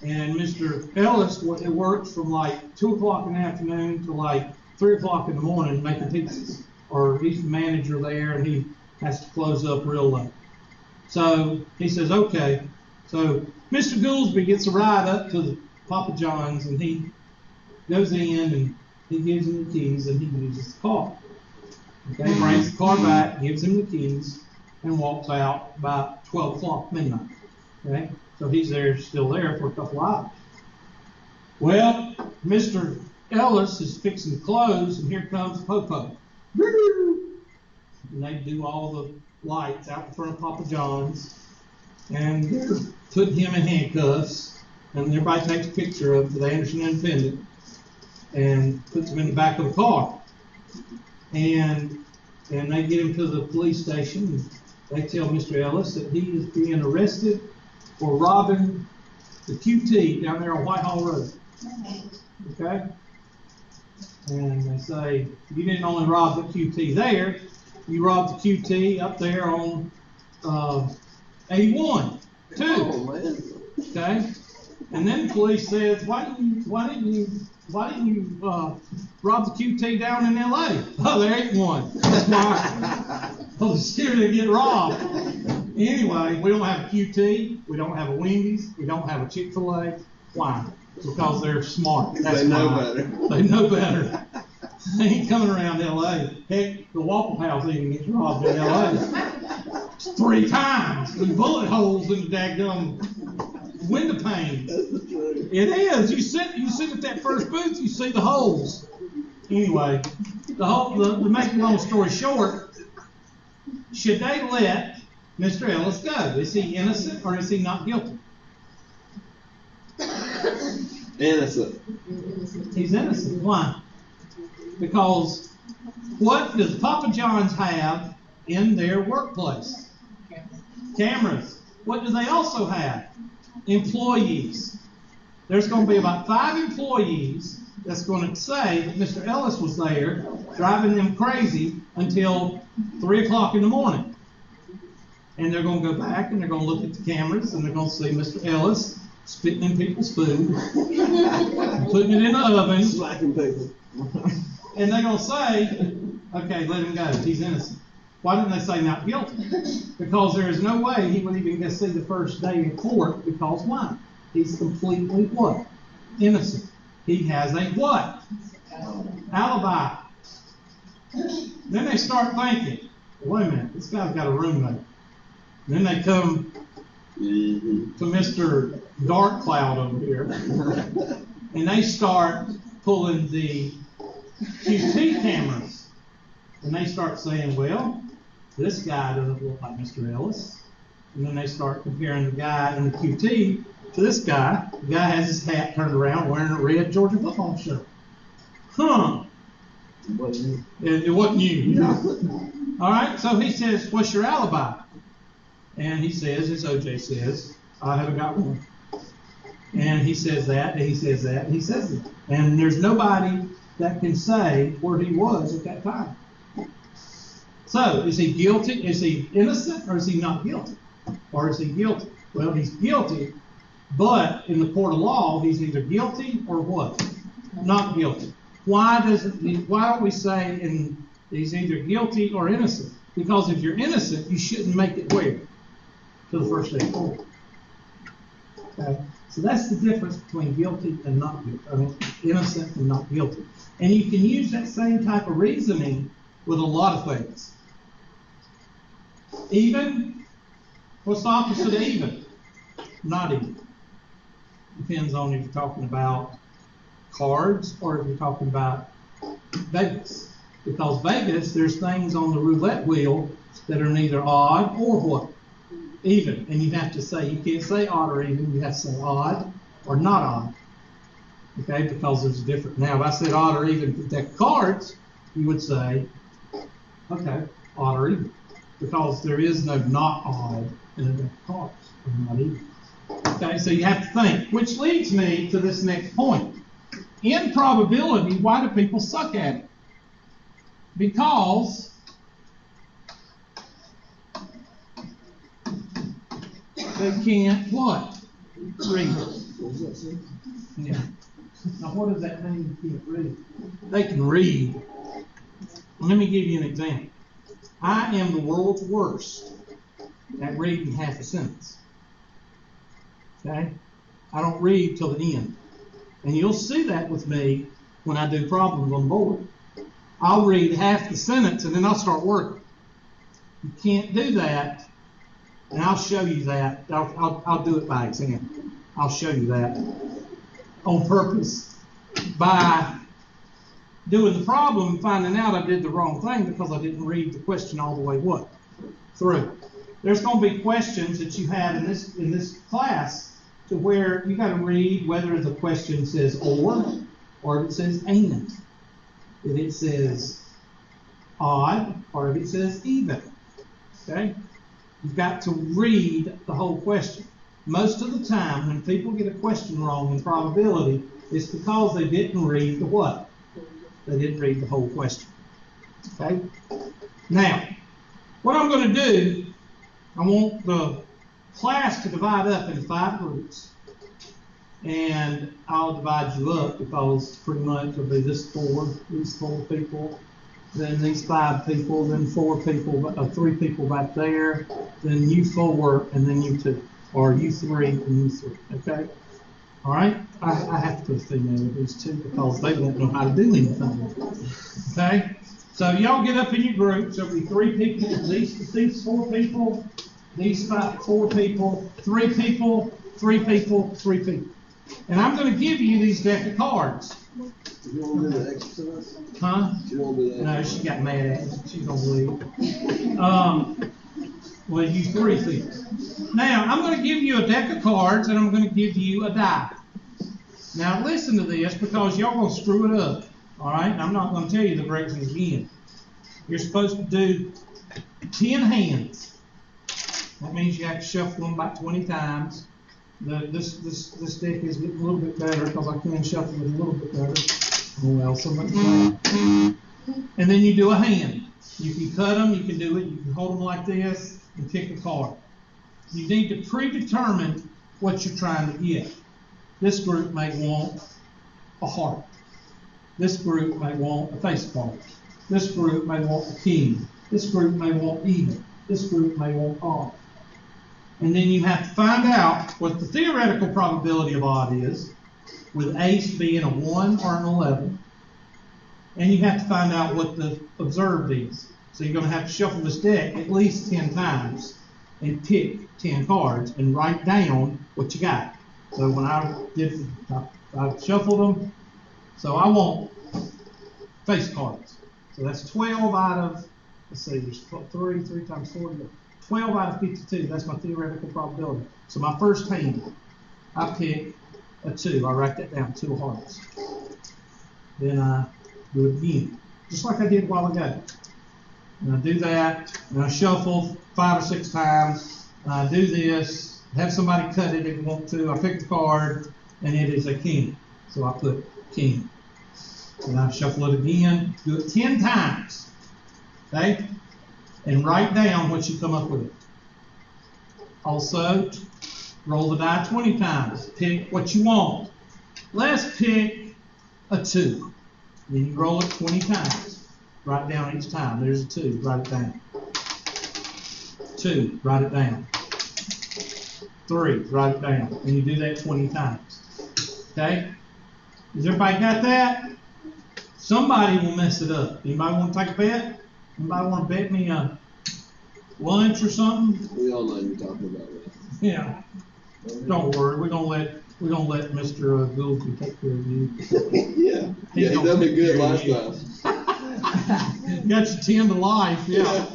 And Mr. Ellis works from like 2 o'clock in the afternoon to like 3 o'clock in the morning making pizzas. Or he's the manager there and he has to close up real late. So he says, okay. So Mr. Goolsby gets a ride up to the Papa John's and he goes in and he gives him the keys and he uses the car. Okay, brings the car back, gives him the keys, and walks out about 12 o'clock midnight. Okay, so he's still there for a couple hours. Well, Mr. Ellis is fixing to close, and here comes Popo. And they do all the lights out in front of Papa John's, and they're putting him in handcuffs, and everybody takes a picture of the Anderson Independent and puts him in the back of the car. And they get him to the police station, and they tell Mr. Ellis that he is being arrested for robbing the QT down there on Whitehall Road. Okay? And they say, you didn't only rob the QT there, you robbed the QT up there on 81, too. Oh, man. Okay? And then the police says, why didn't you rob the QT down in LA? Oh, there ain't one. That's why. Well, the steer didn't get robbed. Anyway, we don't have a QT, we don't have a Wendy's, we don't have a Chick-fil-A. Why? Because they're smart. That's They know why. better. They know better. They ain't coming around LA. Heck, the Waffle House even gets robbed in LA. 3 times with bullet holes in the daggum window pane. That's the truth. It is. You sit at that first booth, you see the holes. Anyway, to make a long story short, should they let Mr. Ellis go? Is he innocent or is he not guilty? Innocent. He's innocent. Why? Because what does Papa John's have in their workplace? Cameras. What do they also have? Employees. There's going to be about 5 employees that's going to say that Mr. Ellis was there driving them crazy until 3 o'clock in the morning. And they're going to go back and they're going to look at the cameras and they're going to see Mr. Ellis spitting in people's food, putting it in the oven, Slacking people. and they're going to say, okay, let him go. He's innocent. Why didn't they say not guilty? Because there is no way he would even get to see the first day in court, because why? He's completely what? Innocent. He has a what? Alibi. Then they start thinking, wait a minute, this guy's got a roommate. Then they come to Mr. Dark Cloud over here, and they start pulling the QT cameras. And they start saying, well, this guy doesn't look like Mr. Ellis. And then they start comparing the guy in the QT to this guy. The guy has his hat turned around wearing a red Georgia football shirt. Huh. It wasn't you. All right, so he says, what's your alibi? And he says, as OJ says, I haven't got one. And he says that, and he says that, and he says it. And there's nobody that can say where he was at that time. So, is he guilty? Is he innocent, or is he not guilty? Or is he guilty? Well, he's guilty, but in the court of law, he's either guilty or what? Not guilty. Why don't we say he's either guilty or innocent? Because if you're innocent, you shouldn't make it where? To the first day of court. Okay? So that's the difference between guilty and not guilty. I mean, innocent and not guilty. And you can use that same type of reasoning with a lot of things. Even, what's the opposite of even? Not even. Depends on if you're talking about cards or if you're talking about Vegas. Because Vegas, there's things on the roulette wheel that are neither odd or what? Even. And you have to say, you can't say odd or even, you have to say odd or not odd. Okay, because there's a difference. Now, if I said odd or even for deck of cards, you would say, okay, odd or even. Because there is no not odd in a deck of cards, or not even. Okay, so you have to think, which leads me to this next point. In probability, why do people suck at it? Because they can't what? Read. Yeah. Now what does that mean you can't read? They can read. Let me give you an example. I am the world's worst at reading half a sentence. Okay? I don't read till the end. And you'll see that with me when I do problems on the board. I'll read half the sentence and then I'll start working. You can't do that, and I'll show you that. I'll do it by example. I'll show you that on purpose by doing the problem and finding out I did the wrong thing because I didn't read the question all the way what? Through. There's going to be questions that you have in this class to where you got to read whether the question says or if it says and. If it says odd or if it says even. Okay? You've got to read the whole question. Most of the time when people get a question wrong in probability, it's because they didn't read the what? They didn't read the whole question. Okay? Now, what I'm going to do, I want the class to divide up into 5 groups. And I'll divide you up because pretty much it'll be these 4 people, then these 5 people, then 4 people, 3 people back there, then you 4, and then you 2, or you 3 and you 3. Okay? All right? I have to put a female with these 2 because they don't know how to do anything. Okay? So y'all get up in your groups. There'll be 3 people. These 4 people. These 4 people. 3 people. 3 people. 3 people. And I'm going to give you these deck of cards. You want to do the exercise? Huh? You want to do that? No, she got mad at me. She's going to leave. Well, you 3 people. Now, I'm going to give you a deck of cards, and I'm going to give you a die. Now, listen to this, because y'all going to screw it up. All right? I'm not going to tell you the directions again. You're supposed to do 10 hands. That means you have to shuffle them about 20 times. This deck is getting a little bit better because I can shuffle it a little bit better. Oh well, somebody's playing. And then you do a hand. You can cut them, you can do it, you can hold them like this and pick a card. You need to predetermine what you're trying to get. This group may want a heart. This group may want a face card. This group may want a king. This group may want even. This group may want odd. And then you have to find out what the theoretical probability of odd is, with ace being a 1 or an 11. And you have to find out what the observed is. So you're going to have to shuffle this deck at least 10 times and pick 10 cards and write down what you got. So when I shuffled them, so I want face cards. So that's 12 out of let's see, there's 3 times 4, 12 out of 52. That's my theoretical probability. So my first hand, I pick a 2. I write that down, 2 of hearts. Then I do it again, just like I did a while ago. And I do that, and I shuffle 5 or 6 times. I do this, have somebody cut it if you want to. I pick the card, and it is a king. So I put king. And I shuffle it again, do it 10 times. Okay? And write down what you come up with. Also, roll the die 20 times. Pick what you want. Let's pick a 2. Then you roll it 20 times. Write it down each time. There's a 2. Write it down. 2. Write it down. 3. Write it down. And you do that 20 times. Okay? Has everybody got that? Somebody will mess it up. Anybody want to take a bet? Anybody want to bet me a lunch or something? We all know you're talking about it. Yeah. Don't worry. We're gonna let Mr. Gouldsby take care of you. Yeah. He done me good last time. Got you 10 to life. Yeah.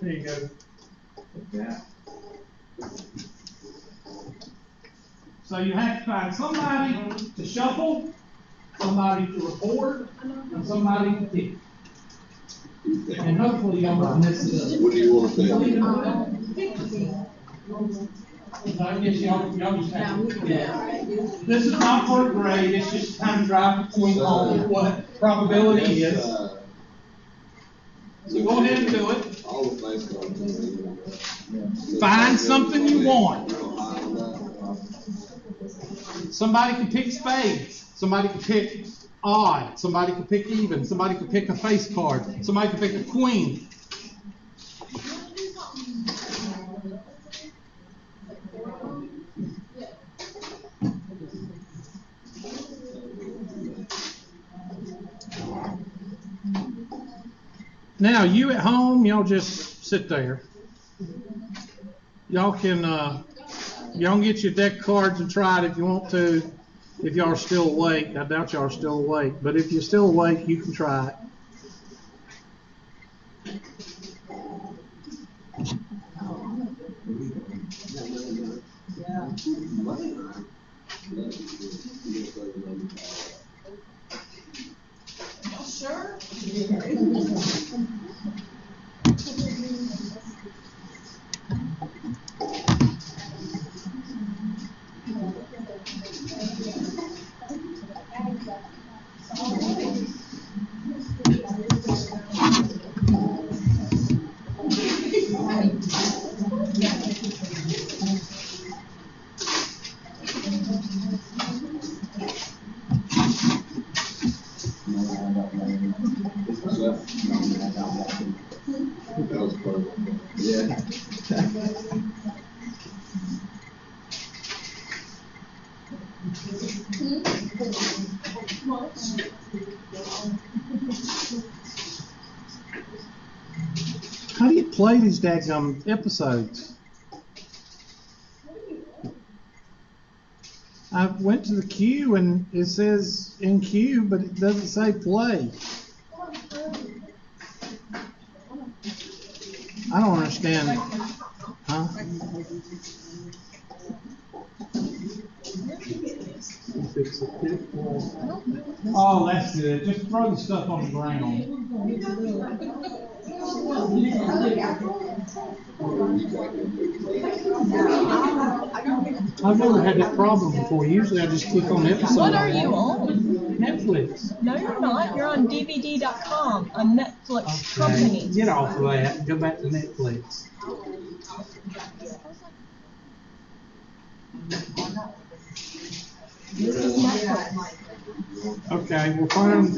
There you go. Yeah. So you have to find somebody to shuffle, somebody to record, and somebody to pick. And hopefully y'all won't mess it up. What do you want to pick? I guess y'all just have to. This is not for a grade, it's just kind of drive between what probability is. So go ahead and do it. All the face cards. Find something you want. Somebody can pick spades. Somebody can pick odd. Somebody can pick even. Somebody can pick a face card. Somebody can pick a queen. Now, you at home, y'all just sit there. Y'all can get your deck cards and try it if you want to, if y'all are still awake. I doubt y'all are still awake, but if you're still awake, you can try it. Sure. That was perfect. Yeah. How do you play these daggum episodes? I went to the queue and it says in queue, but it doesn't say play. I don't understand. Huh? Oh, that's good. Just throw the stuff on the ground. I've never had that problem before. Usually I just click on episode. What are you on? Netflix. No, you're not. You're on DVD.com, a Netflix company. Get off of that and go back to Netflix. This is Netflix. Okay, we'll find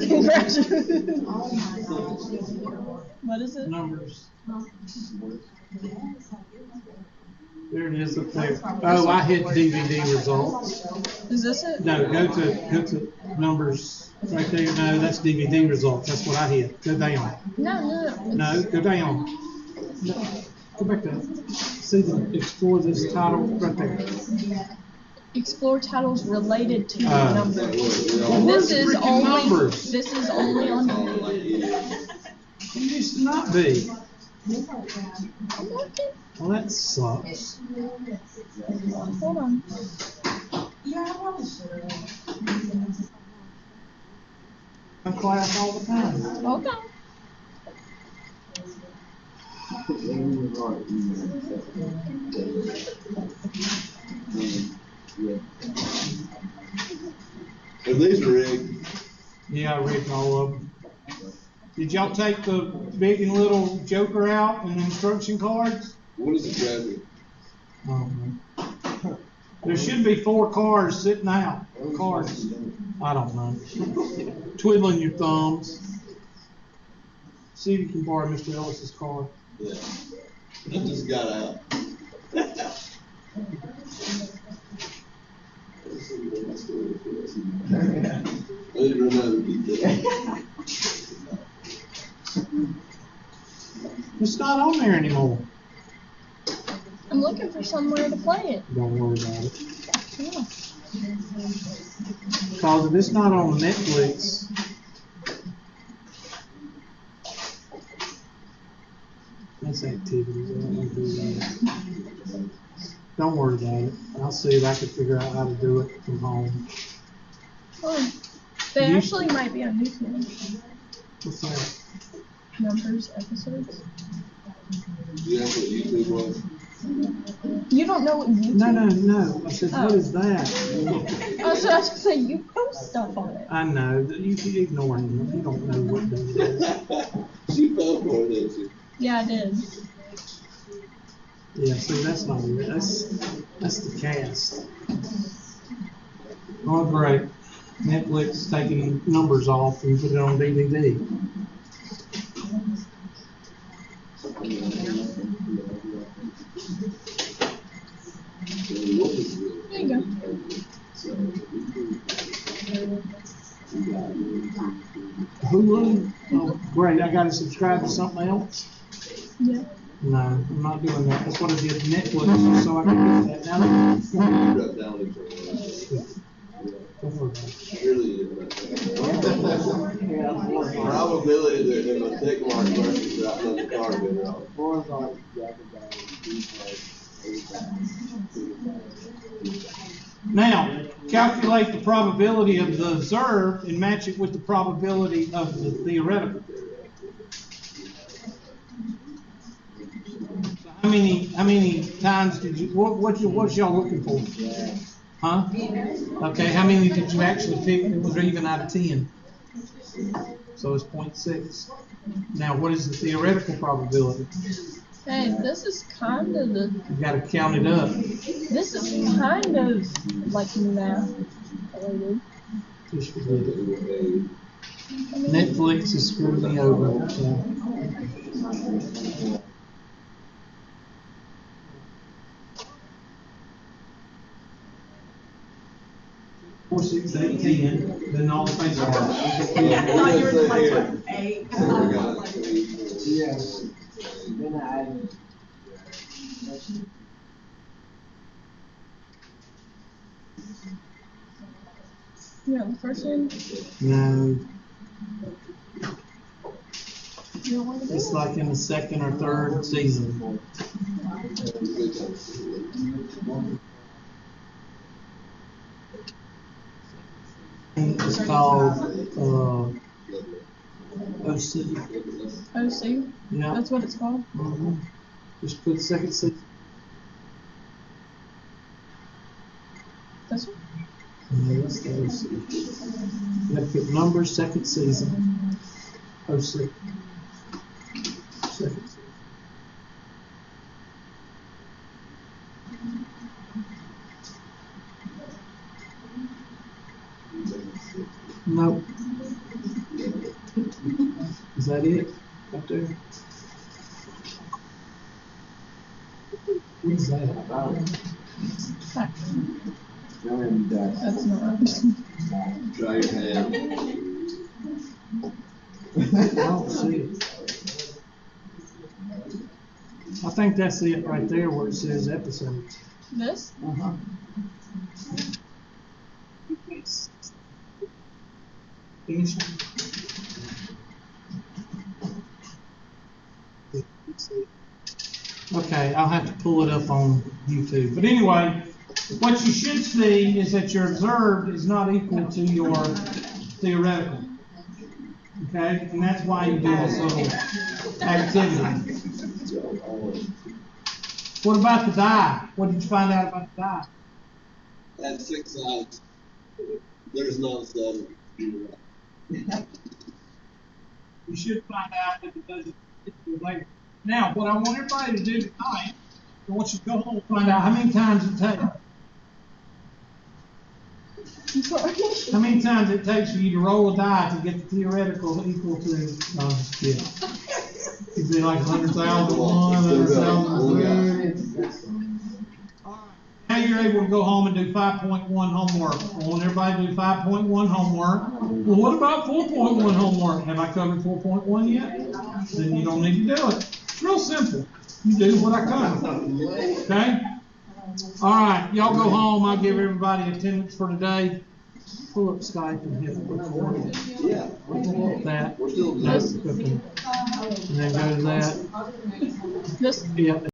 What is it? numbers. There it is up there. Oh, I hit DVD results. Is this it? No, go to numbers right there. No, that's DVD results. That's what I hit. Go down. No. No, go down. No, go back to see the explore this title right there. Explore titles related to Oh. numbers. Well, where's This the is freaking only. numbers? This is only on DVD. It used to not be. I'm looking. Well, that sucks. Hold on. I'm class all the time. Okay. At least rigged. Yeah, I rigged all of them. Did y'all take the big and little joker out and the instruction cards? What is the traffic? There should be 4 cars sitting out. Cards. I don't know. Twiddling your thumbs. See if you can borrow Mr. Ellis's car. Yeah. I just got out. I didn't remember that. It's not on there anymore. I'm looking for somewhere to play it. Don't worry about it. Yeah. Because if it's not on Netflix, that's activities. I don't want to do that. Don't worry about it. I'll see if I can figure out how to do it from home. Oh, they actually might be on YouTube. What's that? Numbers, episodes. Yeah, that's what YouTube was. You don't know what YouTube No. I said, what is that? Oh, so I was going to say, you post stuff on it. I know. You can ignore him. You don't know what that is. She fell for it, didn't she? Yeah, I did. Yeah, see, that's not it. That's the cast. Oh, great. Netflix is taking numbers off and put it on DVD. There you go. Hulu? Oh, great. I got to subscribe to something else? Yeah. No, I'm not doing that. That's what I did Netflix, so I can get that. Now Drop down into it. don't worry about it. Really, probability that if a tick mark versus dropping on the car better off. Now, calculate the probability of the observed and match it with the probability of the theoretical. So how many times did you, what's y'all looking for? Huh? Okay, how many did you actually pick that was even out of 10? So it's 0.6. Now, what is the theoretical probability? Hey, this is kind of the. You got to count it up. This is kind of like math related. Just forget it. Netflix is screwing me over. So. 4, 6, 8, 10. Then all the face I thought you were say like here. 8. So we got Yes. Then I. Yeah, the first one. No, You don't want to do it's it. like in the second or third season. It's called OC. Oh, see? Yeah. That's what it's called? Mhm. Just put second season. This one? No, that's the OC. You have to put numbers, second season. OC. Second season. Nope. Is that it? Up there? What is that? Back. That's That's not. Try your hand. I don't see it. I think that's it right there where it says episodes. This? Uh-huh. Finish. Okay, I'll have to pull it up on YouTube. But anyway, what you should see is that your observed is not equal to your theoretical. Okay, and that's why you do this little activity. What about the die? What did you find out about the die? At 6 sides, there's not a 7. You should find out that it doesn't get to it later. Now, what I want everybody to do tonight, I want you to go home and find out how many times it takes. I'm sorry. How many times it takes for you to roll a die to get the theoretical equal to, no, I'm just kidding. It'd be like 100,001, 100,002. Now you're able to go home and do 5.1 homework. I want everybody to do 5.1 homework. Well, what about 4.1 homework? Have I covered 4.1 yet? Then you don't need to do it. It's real simple. You do what I covered. Okay? All right, y'all go home. I'll give everybody attendance for today. Pull up Skype and hit record. Yeah. Pull up that. We're still That's cooking. And then go to that. Just Yep.